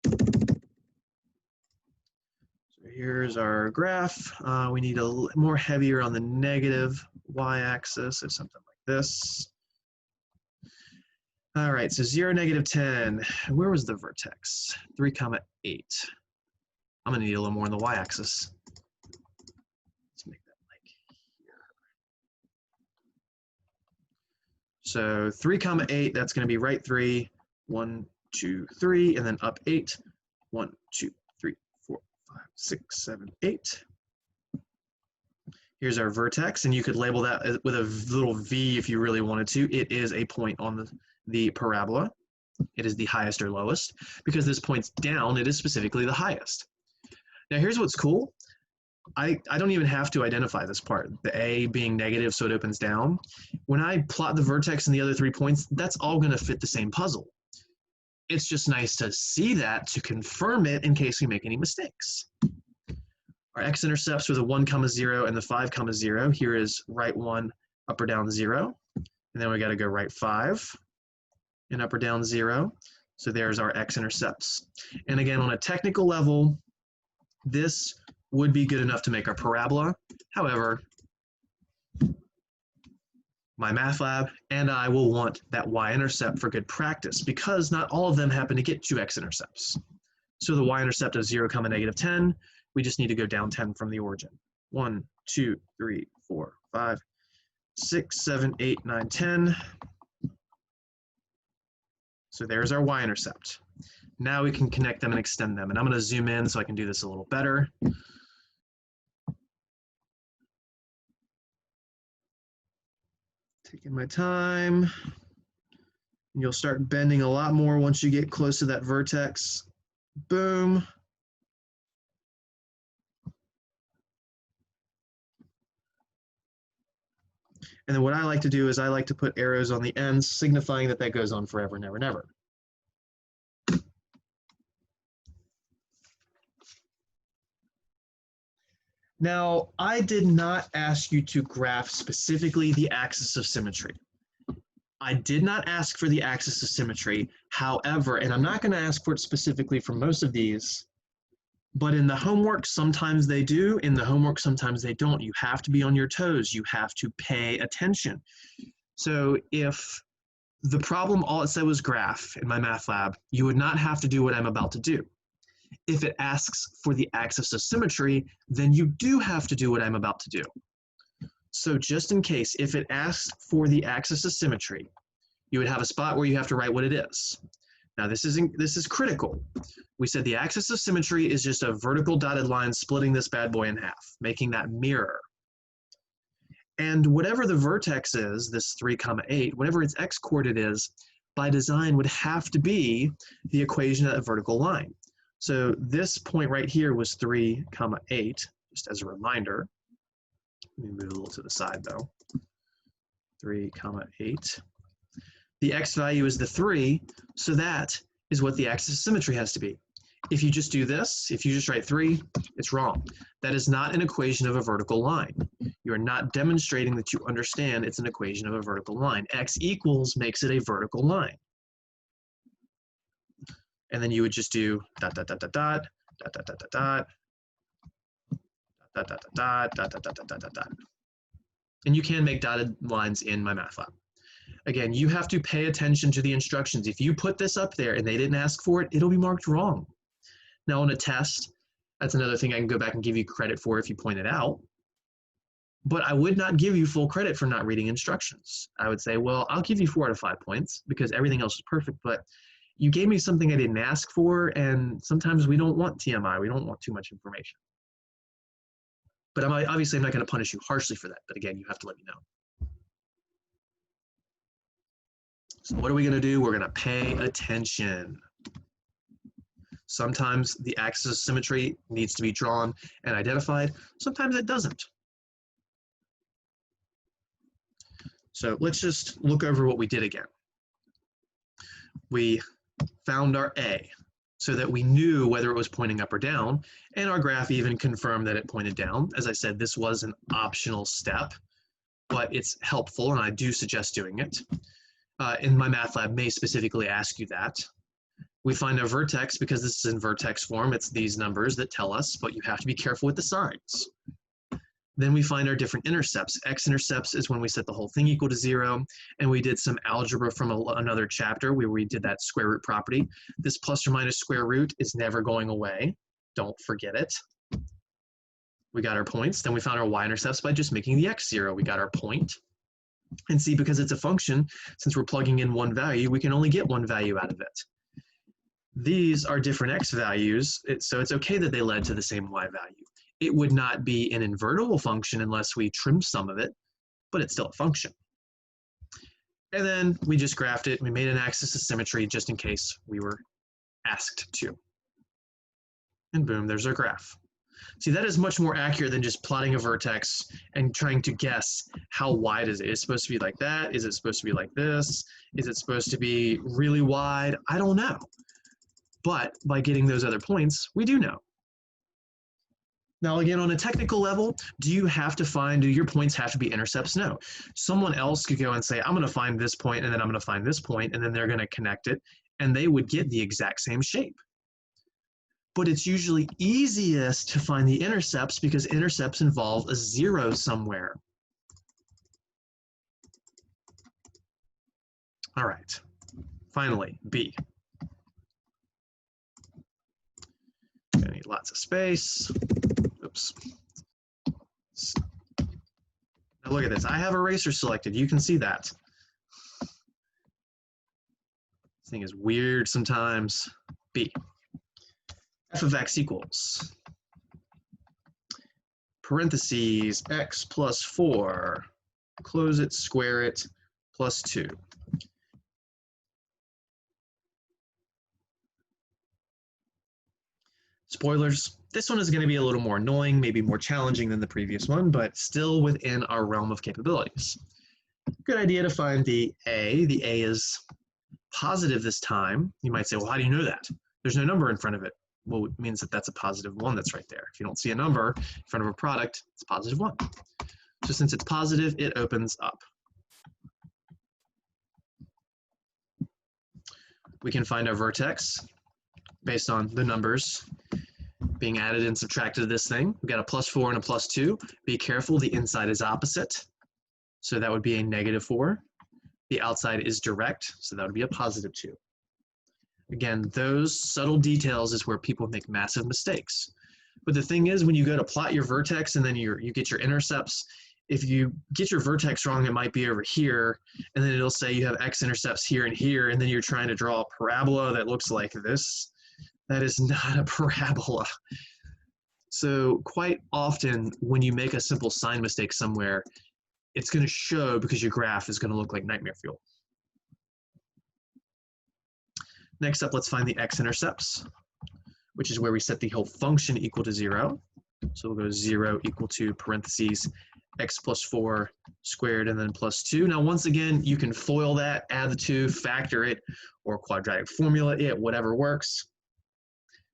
So here's our graph. We need a more heavier on the negative y-axis, so something like this. All right, so 0, negative 10. Where was the vertex? 3, 8. I'm gonna need a little more on the y-axis. Let's make that like here. So 3, 8, that's gonna be right 3, 1, 2, 3, and then up 8. 1, 2, 3, 4, 5, 6, 7, 8. Here's our vertex, and you could label that with a little v if you really wanted to. It is a point on the parabola. It is the highest or lowest. Because this point's down, it is specifically the highest. Now here's what's cool. I don't even have to identify this part, the A being negative so it opens down. When I plot the vertex and the other 3 points, that's all going to fit the same puzzle. It's just nice to see that to confirm it in case we make any mistakes. Our x-intercepts with a 1, 0 and the 5, 0. Here is right 1, up or down 0. And then we got to go right 5 and up or down 0. So there's our x-intercepts. And again, on a technical level, this would be good enough to make our parabola. However, my math lab and I will want that y-intercept for good practice because not all of them happen to get 2 x-intercepts. So the y-intercept of 0, negative 10, we just need to go down 10 from the origin. 1, 2, 3, 4, 5, 6, 7, 8, 9, 10. So there's our y-intercept. Now we can connect them and extend them. And I'm going to zoom in so I can do this a little better. Taking my time. And you'll start bending a lot more once you get close to that vertex. Boom. And then what I like to do is I like to put arrows on the ends, signifying that that goes on forever, never, never. Now, I did not ask you to graph specifically the axis of symmetry. I did not ask for the axis of symmetry. However, and I'm not going to ask for it specifically for most of these, but in the homework, sometimes they do. In the homework, sometimes they don't. You have to be on your toes. You have to pay attention. So if the problem, all it said was graph in my math lab, you would not have to do what I'm about to do. If it asks for the axis of symmetry, then you do have to do what I'm about to do. So just in case, if it asks for the axis of symmetry, you would have a spot where you have to write what it is. Now this is critical. We said the axis of symmetry is just a vertical dotted line splitting this bad boy in half, making that mirror. And whatever the vertex is, this 3, 8, whatever its x-coordinate is, by design would have to be the equation of that vertical line. So this point right here was 3, 8, just as a reminder. Let me move a little to the side though. 3, 8. The x value is the 3, so that is what the axis of symmetry has to be. If you just do this, if you just write 3, it's wrong. That is not an equation of a vertical line. You are not demonstrating that you understand it's an equation of a vertical line. X equals makes it a vertical line. And then you would just do dot, dot, dot, dot, dot, dot, dot, dot, dot, dot, dot, dot, dot, dot, dot, dot, dot, dot, dot, dot. And you can make dotted lines in MyMathLab. Again, you have to pay attention to the instructions. If you put this up there and they didn't ask for it, it'll be marked wrong. Now on a test, that's another thing I can go back and give you credit for if you point it out. But I would not give you full credit for not reading instructions. I would say, well, I'll give you 4 out of 5 points because everything else is perfect, but you gave me something I didn't ask for, and sometimes we don't want TMI. We don't want too much information. But obviously I'm not going to punish you harshly for that. But again, you have to let me know. So what are we going to do? We're going to pay attention. Sometimes the axis of symmetry needs to be drawn and identified. Sometimes it doesn't. So let's just look over what we did again. We found our A so that we knew whether it was pointing up or down, and our graph even confirmed that it pointed down. As I said, this was an optional step, but it's helpful, and I do suggest doing it. In MyMathLab may specifically ask you that. We find a vertex because this is in vertex form. It's these numbers that tell us, but you have to be careful with the signs. Then we find our different intercepts. X-intercepts is when we set the whole thing equal to 0, and we did some algebra from another chapter where we did that square root property. This plus or minus square root is never going away. Don't forget it. We got our points. Then we found our y-intercepts by just making the x 0. We got our point. And see, because it's a function, since we're plugging in one value, we can only get one value out of it. These are different x values, so it's okay that they led to the same y value. It would not be an invertible function unless we trimmed some of it, but it's still a function. And then we just graphed it. We made an axis of symmetry just in case we were asked to. And boom, there's our graph. See, that is much more accurate than just plotting a vertex and trying to guess how wide is it. Is it supposed to be like that? Is it supposed to be like this? Is it supposed to be really wide? I don't know. But by getting those other points, we do know. Now, again, on a technical level, do your points have to be intercepts? No. Someone else could go and say, I'm going to find this point, and then I'm going to find this point, and then they're going to connect it, and they would get the exact same shape. But it's usually easiest to find the intercepts because intercepts involve a 0 somewhere. All right, finally, B. Gonna need lots of space. Oops. Now look at this. I have eraser selected. You can see that. This thing is weird sometimes. B. F of x equals parentheses x plus 4, close it, square it, plus 2. Spoilers, this one is going to be a little more annoying, maybe more challenging than the previous one, but still within our realm of capabilities. Good idea to find the A. The A is positive this time. You might say, well, how do you know that? There's no number in front of it. Well, it means that that's a positive 1 that's right there. If you don't see a number in front of a product, it's positive 1. So since it's positive, it opens up. We can find our vertex based on the numbers being added and subtracted to this thing. We've got a plus 4 and a plus 2. Be careful, the inside is opposite. So that would be a negative 4. The outside is direct, so that would be a positive 2. Again, those subtle details is where people make massive mistakes. But the thing is, when you go to plot your vertex and then you get your intercepts, if you get your vertex wrong, it might be over here, and then it'll say you have x-intercepts here and here, and then you're trying to draw a parabola that looks like this. That is not a parabola. So quite often when you make a simple sign mistake somewhere, it's going to show because your graph is going to look like nightmare fuel. Next up, let's find the x-intercepts, which is where we set the whole function equal to 0. So we'll go 0 equal to parentheses x plus 4 squared and then plus 2. Now once again, you can FOIL that, add the 2, factor it, or quadratic formula it, whatever works.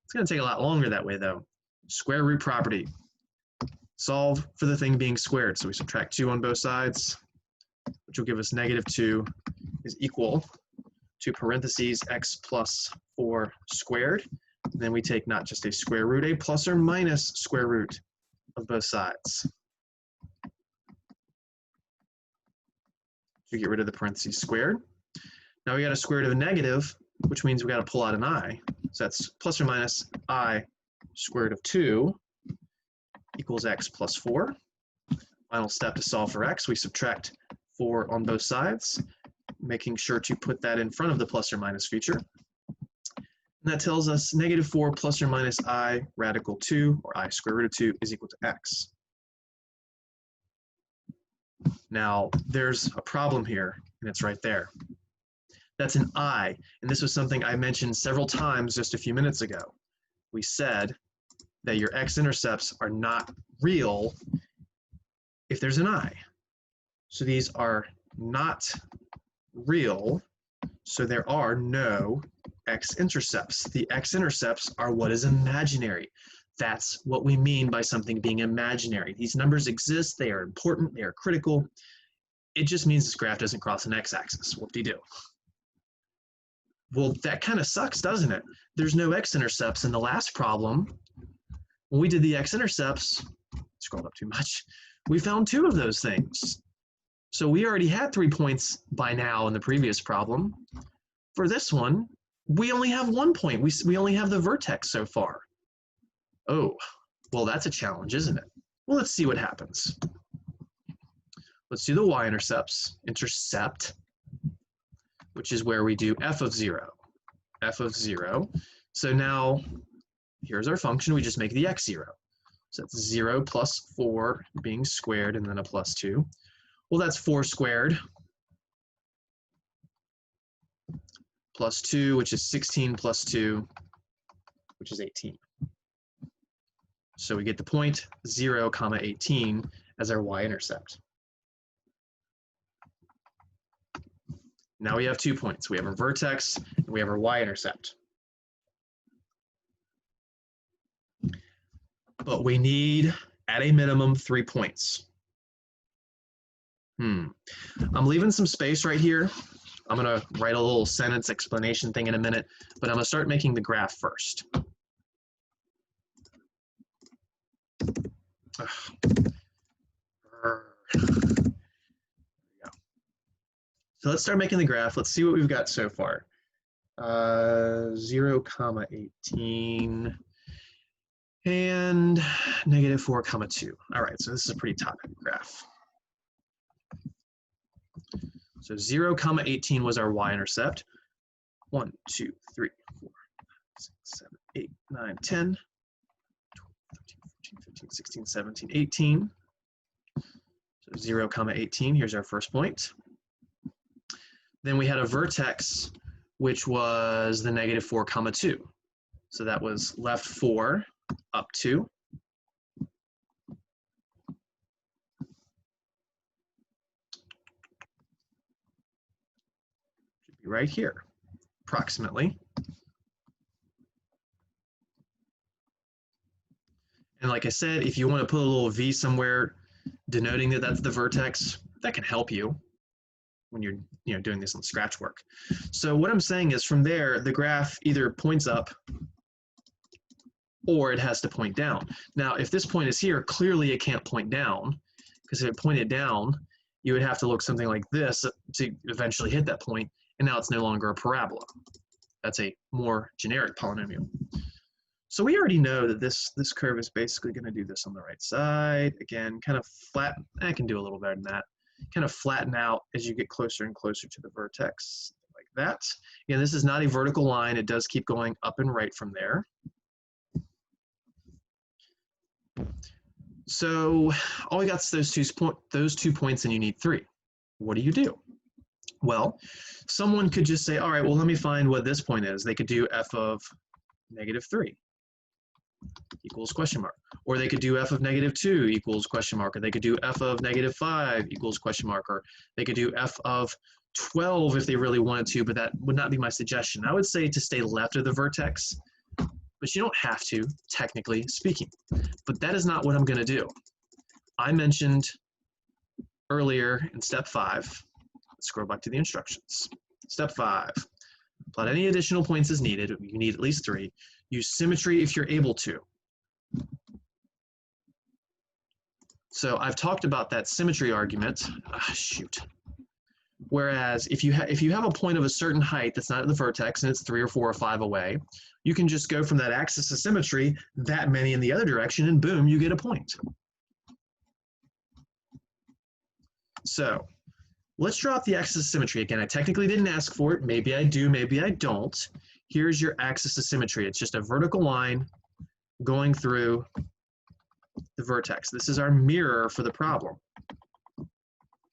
It's going to take a lot longer that way though. Square root property. Solve for the thing being squared. So we subtract 2 on both sides, which will give us -2 is equal to parentheses x plus 4 squared. And then we take not just a square root, a plus or minus square root of both sides. So get rid of the parentheses squared. Now we got a square root of a negative, which means we got to pull out an I. So that's plus or minus I square root of 2 equals x plus 4. Final step to solve for x, we subtract 4 on both sides, making sure to put that in front of the plus or minus feature. And that tells us -4 plus or minus I radical 2, or I square root of 2, is equal to x. Now, there's a problem here, and it's right there. That's an I, and this was something I mentioned several times just a few minutes ago. We said that your x-intercepts are not real if there's an I. So these are not real, so there are no x-intercepts. The x-intercepts are what is imaginary. That's what we mean by something being imaginary. These numbers exist, they are important, they are critical. It just means this graph doesn't cross an x-axis. Whoop-de-doo. Well, that kind of sucks, doesn't it? There's no x-intercepts in the last problem. When we did the x-intercepts, scrolled up too much, we found 2 of those things. So we already had 3 points by now in the previous problem. For this one, we only have 1 point. We only have the vertex so far. Oh, well, that's a challenge, isn't it? Well, let's see what happens. Let's do the y-intercepts, intercept, which is where we do f of 0. F of 0. So now, here's our function. We just make the x 0. So that's 0 plus 4 being squared and then a plus 2. Well, that's 4 squared plus 2, which is 16 plus 2, which is 18. So we get the point 0, 18 as our y-intercept. Now we have 2 points. We have our vertex and we have our y-intercept. But we need, at a minimum, 3 points. I'm leaving some space right here. I'm going to write a little sentence explanation thing in a minute, but I'm going to start making the graph first. So let's start making the graph. Let's see what we've got so far. 0, 18, and -4, 2. All right, so this is a pretty top-heavy graph. So 0, 18 was our y-intercept. 1, 2, 3, 4, 6, 7, 8, 9, 10, 12, 13, 14, 15, 16, 17, 18. So 0, 18, here's our first point. Then we had a vertex, which was the -4, 2. So that was left 4, up 2. Should be right here, approximately. And like I said, if you want to put a little V somewhere denoting that that's the vertex, that can help you when you're doing this on scratch work. So what I'm saying is from there, the graph either points up or it has to point down. Now, if this point is here, clearly it can't point down, because if it pointed down, you would have to look something like this to eventually hit that point, and now it's no longer a parabola. That's a more generic polynomial. So we already know that this curve is basically going to do this on the right side. Again, kind of flat. I can do a little better than that. Kind of flatten out as you get closer and closer to the vertex, like that. Again, this is not a vertical line. It does keep going up and right from there. So all we got is those 2 points, and you need 3. What do you do? Well, someone could just say, all right, well, let me find what this point is. They could do f of -3 equals question mark. Or they could do f of -2 equals question mark. Or they could do f of -5 equals question mark. Or they could do f of 12 if they really wanted to, but that would not be my suggestion. I would say to stay left of the vertex, but you don't have to, technically speaking. But that is not what I'm going to do. I mentioned earlier in step 5, let's scroll back to the instructions. Step 5, plot any additional points as needed. You need at least 3. Use symmetry if you're able to. So I've talked about that symmetry argument. Shoot. Whereas if you have a point of a certain height that's not at the vertex and it's 3 or 4 or 5 away, you can just go from that axis of symmetry that many in the other direction, and boom, you get a point. So let's draw out the axis of symmetry. Again, I technically didn't ask for it. Maybe I do, maybe I don't. Here's your axis of symmetry. It's just a vertical line going through the vertex. This is our mirror for the problem.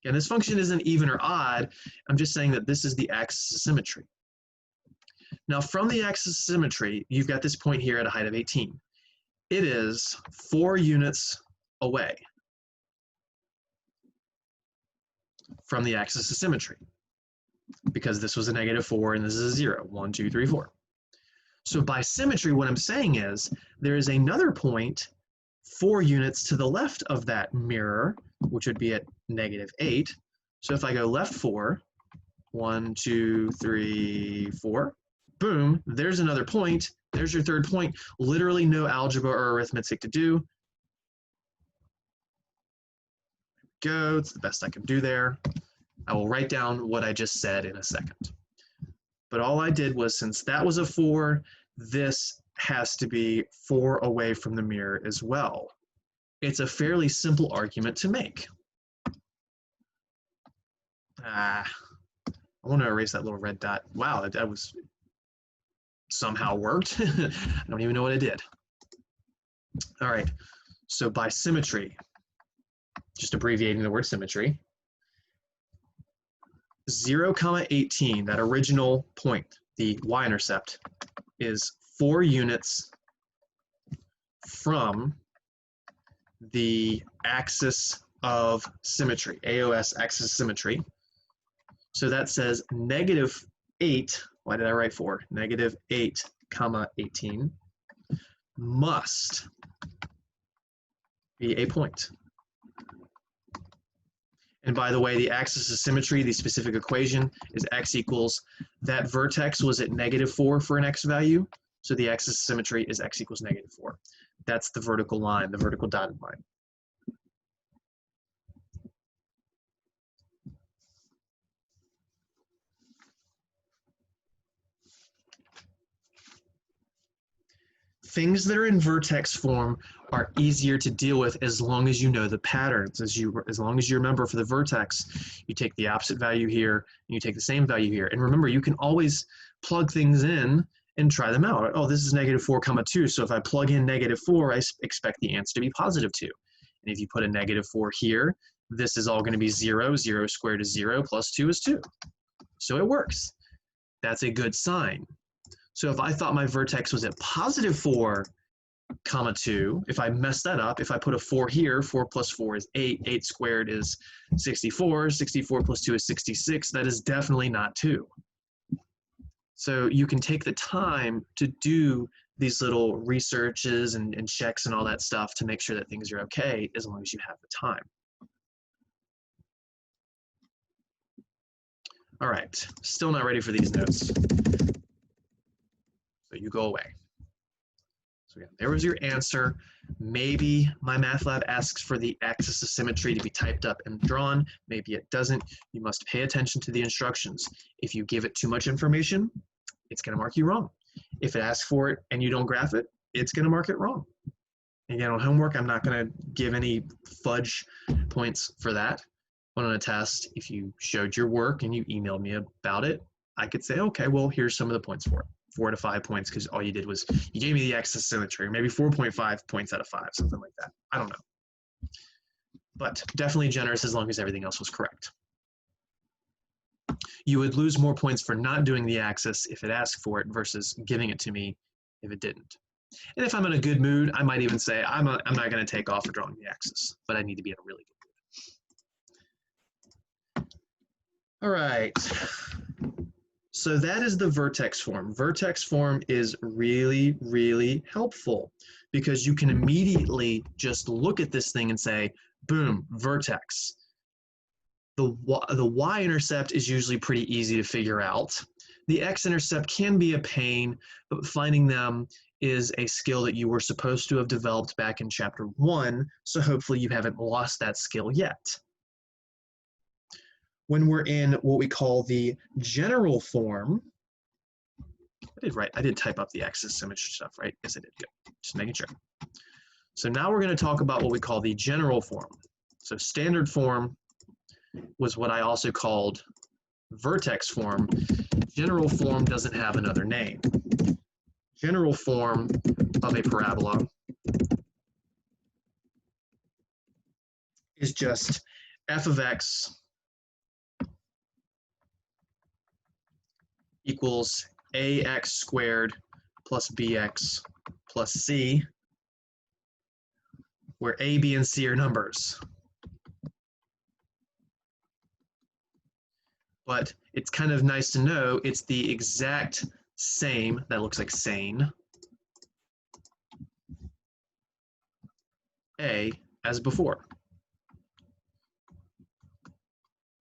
And this function isn't even or odd. I'm just saying that this is the axis of symmetry. Now from the axis of symmetry, you've got this point here at a height of 18. It is 4 units away from the axis of symmetry, because this was a -4 and this is a 0. 1, 2, 3, 4. So by symmetry, what I'm saying is there is another point 4 units to the left of that mirror, which would be at -8. So if I go left 4, 1, 2, 3, 4, boom, there's another point. There's your third point. Literally no algebra or arithmetic to do. Go, it's the best I can do there. I will write down what I just said in a second. But all I did was, since that was a 4, this has to be 4 away from the mirror as well. It's a fairly simple argument to make. I want to erase that little red dot. Wow, that was somehow worked. I don't even know what I did. All right, so by symmetry, just abbreviating the word symmetry, 0, 18, that original point, the Y-intercept, is 4 units from the axis of symmetry, AOS axis of symmetry. So that says -8, why did I write 4? -8, 18 must be a point. And by the way, the axis of symmetry, the specific equation, is x equals, that vertex was at -4 for an x value, so the axis of symmetry is x equals -4. That's the vertical line, the vertical dotted line. Things that are in vertex form are easier to deal with as long as you know the patterns. As long as you remember, for the vertex, you take the opposite value here, and you take the same value here. And remember, you can always plug things in and try them out. Oh, this is -4, 2, so if I plug in -4, I expect the answer to be +2. And if you put a -4 here, this is all going to be 0. 0 squared is 0, plus 2 is 2. So it works. That's a good sign. So if I thought my vertex was at +4, 2, if I mess that up, if I put a 4 here, 4 plus 4 is 8, 8 squared is 64, 64 plus 2 is 66, that is definitely not 2. So you can take the time to do these little researches and checks and all that stuff to make sure that things are okay, as long as you have the time. All right, still not ready for these notes. So you go away. So again, there was your answer. Maybe my math lab asks for the axis of symmetry to be typed up and drawn. Maybe it doesn't. You must pay attention to the instructions. If you give it too much information, it's going to mark you wrong. If it asks for it and you don't graph it, it's going to mark it wrong. Again, on homework, I'm not going to give any fudge points for that. But on a test, if you showed your work and you emailed me about it, I could say, okay, well, here's some of the points for it. 4 to 5 points, because all you did was you gave me the Axis of Symmetry, or maybe 4.5 points out of 5, something like that. I don't know. But definitely generous as long as everything else was correct. You would lose more points for not doing the axis if it asked for it versus giving it to me if it didn't. And if I'm in a good mood, I might even say, I'm not going to take off for drawing the axis, but I need to be in a really good mood. All right. So that is the vertex form. Vertex form is really, really helpful because you can immediately just look at this thing and say, boom, vertex. The Y-intercept is usually pretty easy to figure out. The X-intercept can be a pain, but finding them is a skill that you were supposed to have developed back in chapter 1, so hopefully you haven't lost that skill yet. When we're in what we call the general form, I did type up the Axis of Symmetry stuff, right? Yes, I did. Good. Just making sure. So now we're going to talk about what we call the general form. So standard form was what I also called vertex form. General form doesn't have another name. General form of a parabola is just f of x equals ax squared plus bx plus c, where a, b, and c are numbers. But it's kind of nice to know it's the exact same, that looks like sane, a as before.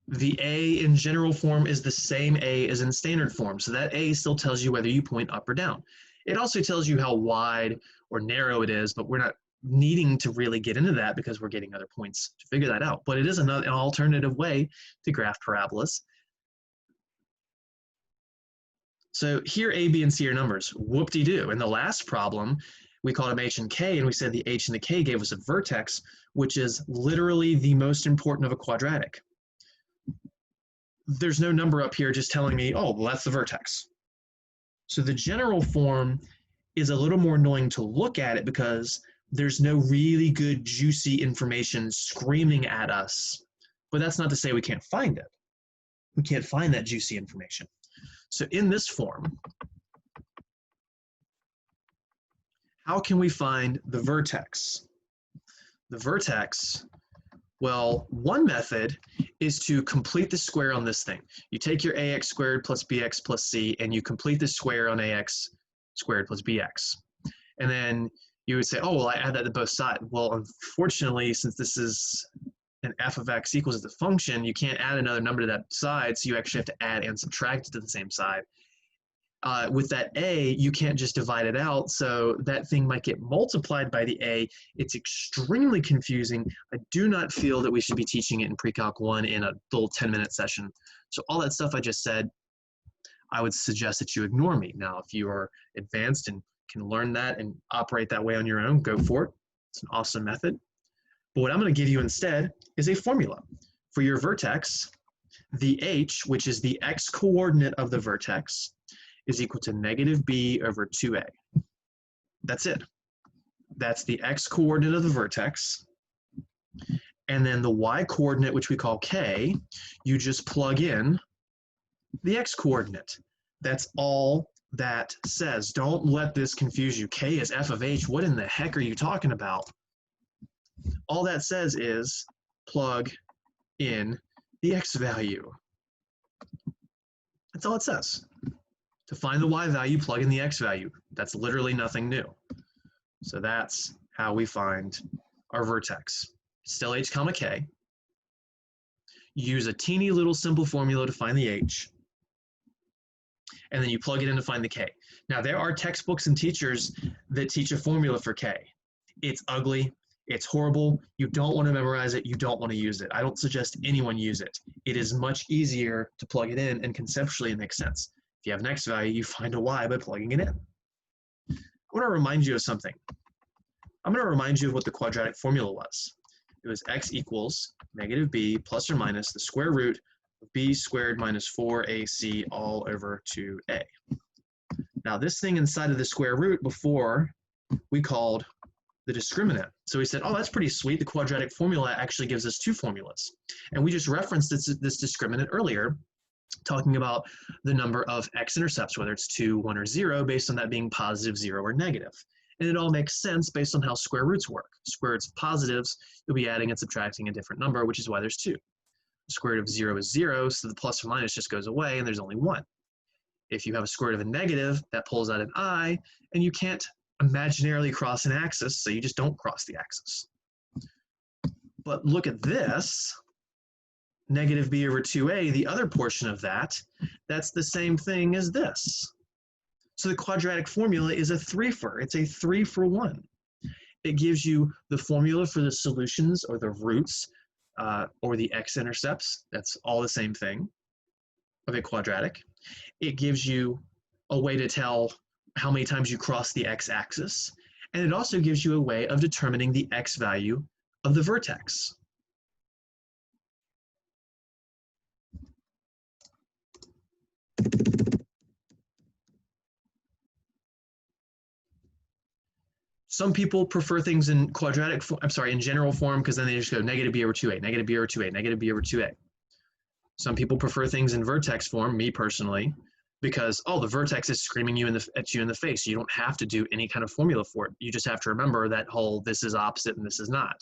The a in general form is the same a as in standard form, so that a still tells you whether you point up or down. It also tells you how wide or narrow it is, but we're not needing to really get into that because we're getting other points to figure that out. But it is an alternative way to graph parabolas. So here a, b, and c are numbers. Whoop-de-doo. In the last problem, we called them h and k, and we said the h and the k gave us a vertex, which is literally the most important of a quadratic. There's no number up here just telling me, oh, well, that's the vertex. So the general form is a little more annoying to look at it because there's no really good, juicy information screaming at us. But that's not to say we can't find it. We can't find that juicy information. So in this form, how can we find the vertex? The vertex, well, one method is to complete the square on this thing. You take your ax squared plus bx plus c, and you complete the square on ax squared plus bx. And then you would say, oh, well, I add that to both sides. Well, unfortunately, since this is an f of x equals the function, you can't add another number to that side, so you actually have to add and subtract it to the same side. With that a, you can't just divide it out, so that thing might get multiplied by the a. It's extremely confusing. I do not feel that we should be teaching it in Pre-Calc 1 in a little 10-minute session. So all that stuff I just said, I would suggest that you ignore me. Now, if you are advanced and can learn that and operate that way on your own, go for it. It's an awesome method. But what I'm going to give you instead is a formula. For your vertex, the h, which is the x-coordinate of the vertex, is equal to negative b over 2a. That's it. That's the x-coordinate of the vertex. And then the y-coordinate, which we call k, you just plug in the x-coordinate. That's all that says. Don't let this confuse you. K is f of h. What in the heck are you talking about? All that says is plug in the x value. That's all it says. To find the y value, plug in the x value. That's literally nothing new. So that's how we find our vertex. Still h comma k. Use a teeny little simple formula to find the h. And then you plug it in to find the k. Now there are textbooks and teachers that teach a formula for k. It's ugly. It's horrible. You don't want to memorize it. You don't want to use it. I don't suggest anyone use it. It is much easier to plug it in, and conceptually it makes sense. If you have an x value, you find a y by plugging it in. want to remind you of something. I'm going to remind you of what the quadratic formula was. It was x equals negative b plus or minus the square root of b squared minus 4ac all over 2a. Now this thing inside of the square root before we called the discriminant. So we said, oh, that's pretty sweet. The quadratic formula actually gives us two formulas. And we just referenced this discriminant earlier, talking about the number of x-intercepts, whether it's 2, 1, or 0, based on that being positive, 0, or negative. And it all makes sense based on how square roots work. Square roots of positives, you'll be adding and subtracting a different number, which is why there's 2. The square root of 0 is 0, so the plus or minus just goes away, and there's only 1. If you have a square root of a negative, that pulls out an I, and you can't imaginarily cross an axis, so you just don't cross the axis. But look at this, negative b over 2a, the other portion of that, that's the same thing as this. So the quadratic formula is a 3-fer. It's a 3-for-1. It gives you the formula for the solutions or the roots or the x-intercepts. That's all the same thing of a quadratic. It gives you a way to tell how many times you cross the x-axis. And it also gives you a way of determining the x value of the vertex. Some people prefer things in in general form, because then they just go negative b over 2a, negative b over 2a, negative b over 2a. Some people prefer things in vertex form, me personally, because, oh, the vertex is screaming at you in the face. You don't have to do any kind of formula for it. You just have to remember that whole this is opposite and this is not.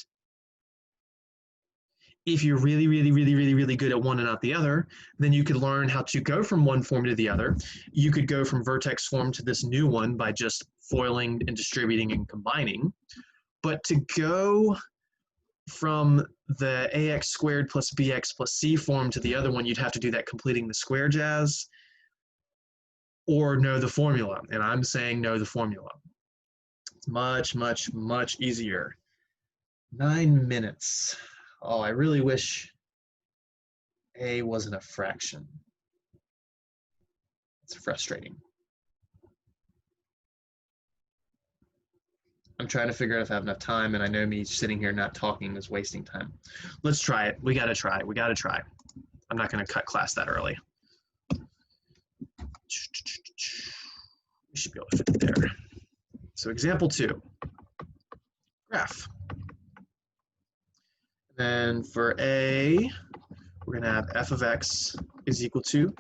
If you're really, really, really, really, really good at one and not the other, then you could learn how to go from one form to the other. You could go from vertex form to this new one by just foiling and distributing and combining. But to go from the ax squared plus bx plus c form to the other one, you'd have to do that completing the square jazz or know the formula. And I'm saying know the formula. It's much, much, much easier. 9 minutes. Oh, I really wish a wasn't a fraction. It's frustrating. I'm trying to figure out if I have enough time, and I know me sitting here not talking is wasting time. Let's try it. We gotta try. We gotta try. I'm not gonna cut class that early. We should be able to fit it there. So example 2, graph. Then for a, we're going to have f of x is equal to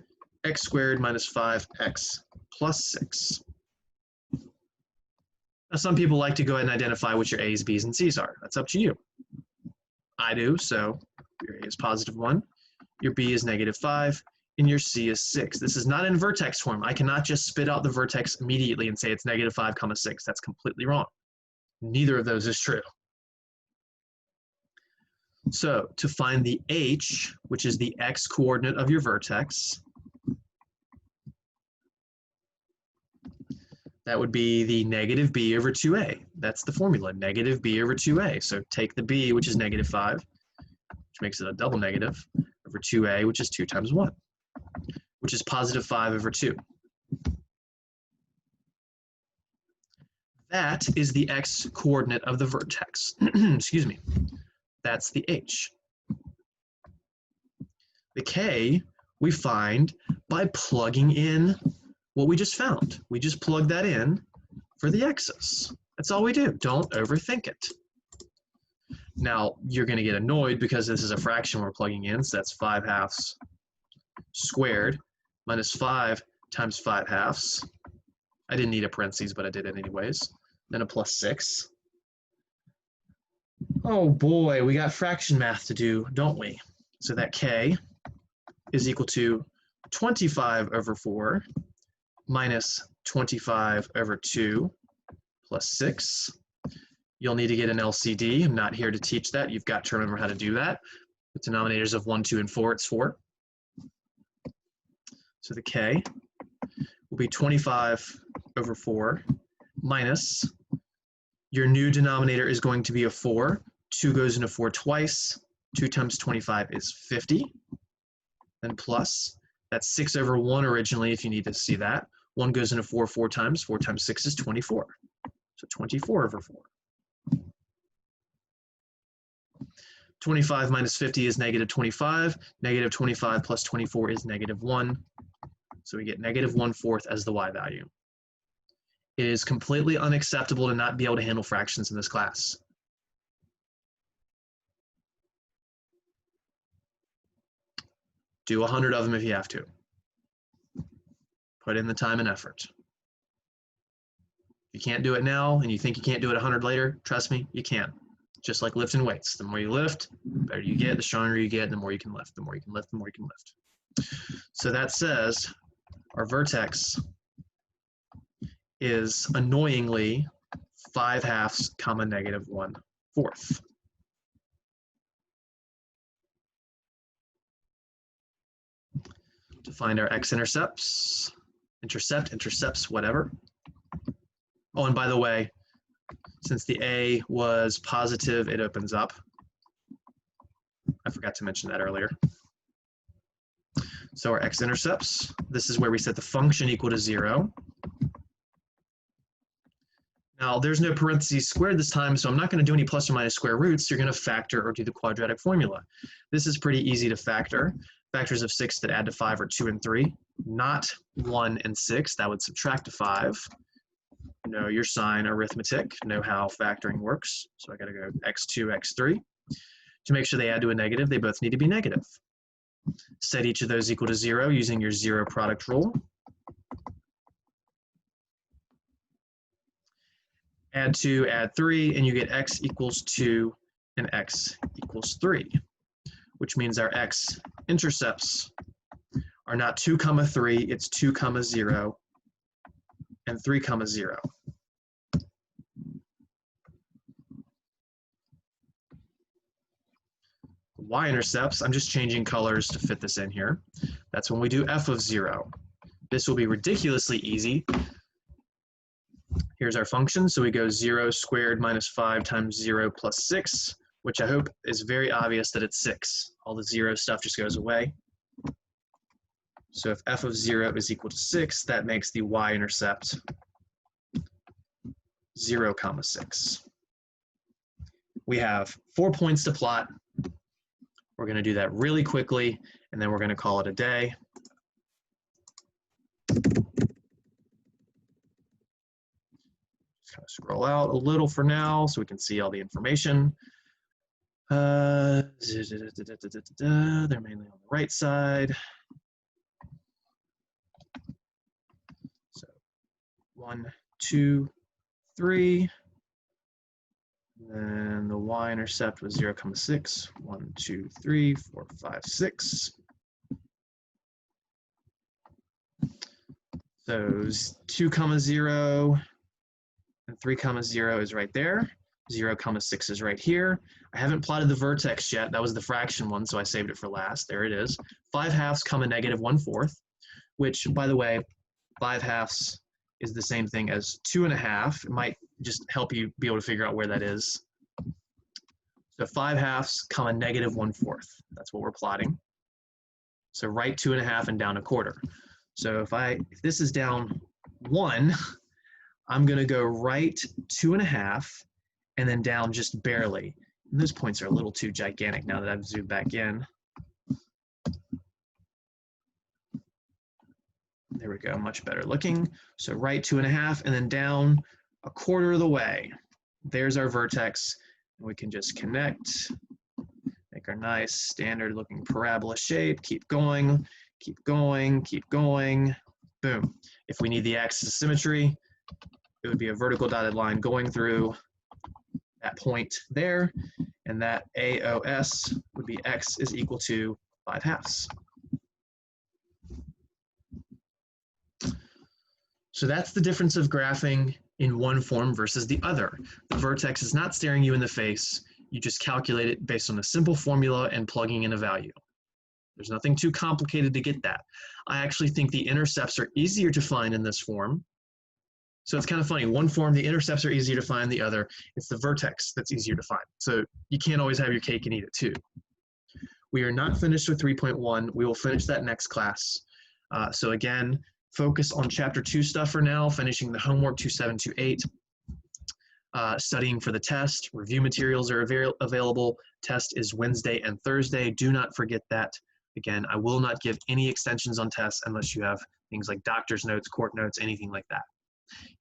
x squared minus 5x plus 6. Now some people like to go ahead and identify what your a's, b's, and c's are. That's up to you. I do, so your a is positive 1, your b is negative 5, and your c is 6. This is not in vertex form. I cannot just spit out the vertex immediately and say it's negative 5, 6. That's completely wrong. Neither of those is true. So to find the h, which is the x coordinate of your vertex, that would be the negative b over 2a. That's the formula, negative b over 2a. So take the b, which is negative 5, which makes it a double negative, over 2a, which is 2 times 1, which is positive 5 over 2. That is the x coordinate of the vertex. Excuse me. That's the h. The k we find by plugging in what we just found. We just plug that in for the x's. That's all we do. Don't overthink it. Now, you're going to get annoyed because this is a fraction we're plugging in, so that's 5/2 squared minus 5 times 5/2. I didn't need a parentheses, but I did it anyways. Then a plus 6. Oh boy, we got fraction math to do, don't we? So that k is equal to 25 over 4 minus 25 over 2 plus 6. You'll need to get an LCD. I'm not here to teach that. You've got to remember how to do that. The denominators of 1, 2, and 4, it's 4. So the k will be 25 over 4 minus, your new denominator is going to be a 4. 2 goes into 4 twice. 2 times 25 is 50. Then plus, that's 6 over 1 originally if you need to see that. 1 goes into 4 4 times. 4 times 6 is 24. So 24 over 4. 25 minus 50 is negative 25. Negative 25 plus 24 is negative 1. So we get negative 1/4 as the y value. It is completely unacceptable to not be able to handle fractions in this class. Do 100 of them if you have to. Put in the time and effort. If you can't do it now and you think you can't do it 100 later, trust me, you can. Just like lifting weights. The more you lift, the better you get, the stronger you get, and the more you can lift. The more you can lift, the more you can lift. So that says our vertex is annoyingly 5/2 comma negative 1/4. To find our x-intercepts, intercepts, whatever. Oh, and by the way, since the A was positive, it opens up. I forgot to mention that earlier. So our x-intercepts, this is where we set the function equal to 0. Now, there's no parentheses squared this time, so I'm not going to do any plus or minus square roots. You're going to factor or do the quadratic formula. This is pretty easy to factor. Factors of 6 that add to 5 are 2 and 3, not 1 and 6. That would subtract to 5. Know your sign arithmetic, know how factoring works. So I got to go x2, x3. To make sure they add to a negative, they both need to be negative. Set each of those equal to 0 using your 0 product rule. Add 2, add 3, and you get x equals 2 and x equals 3, which means our x-intercepts are not 2, 3, it's 2, 0, and 3, 0. Y-intercepts, I'm just changing colors to fit this in here. That's when we do f of 0. This will be ridiculously easy. Here's our function, so we go 0 squared minus 5 times 0 plus 6, which I hope is very obvious that it's 6. All the 0 stuff just goes away. So if f of 0 is equal to 6, that makes the y-intercept 0, 6. We have 4 points to plot. We're going to do that really quickly, and then we're going to call it a day. Just kind of scroll out a little for now so we can see all the information. They're mainly on the right side. So 1, 2, 3. Then the y-intercept was 0, 6. 1, 2, 3, 4, 5, 6. So 2, 0 and 3, 0 is right there. 0, 6 is right here. I haven't plotted the vertex yet. That was the fraction one, so I saved it for last. There it is. 5/2, negative 1/4, which, by the way, 5/2 is the same thing as 2.5. It might just help you be able to figure out where that is. So 5/2, negative 1/4. That's what we're plotting. So right 2.5 and down 1/4. So if this is down 1, I'm going to go right 2.5 and then down just barely. And those points are a little too gigantic now that I've zoomed back in. There we go, much better looking. So right 2.5 and then down 1/4 of the way. There's our vertex. And we can just connect, make our nice standard looking parabola shape, keep going, keep going, keep going. Boom. If we need the axis of symmetry, it would be a vertical dotted line going through that point there, and that AOS would be x is equal to 5/2. So that's the difference of graphing in one form versus the other. The vertex is not staring you in the face. You just calculate it based on a simple formula and plugging in a value. There's nothing too complicated to get that. I actually think the intercepts are easier to find in this form. So it's kind of funny. One form, the intercepts are easier to find. The other, it's the vertex that's easier to find. So you can't always have your cake and eat it too. We are not finished with 3.1. We will finish that next class. So again, focus on chapter 2 stuff for now, finishing the homework 2.7, 2.8. studying for the test. Review materials are available. Test is Wednesday and Thursday. Do not forget that. Again, I will not give any extensions on tests unless you have things like doctor's notes, court notes, anything like that.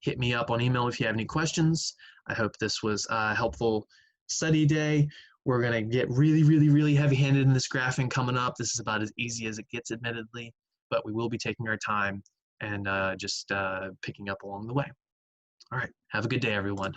Hit me up on email if you have any questions. I hope this was a helpful study day. We're going to get really, really, really heavy-handed in this graphing coming up. This is about as easy as it gets, admittedly, but we will be taking our time and just picking up along the way. All right, have a good day, everyone.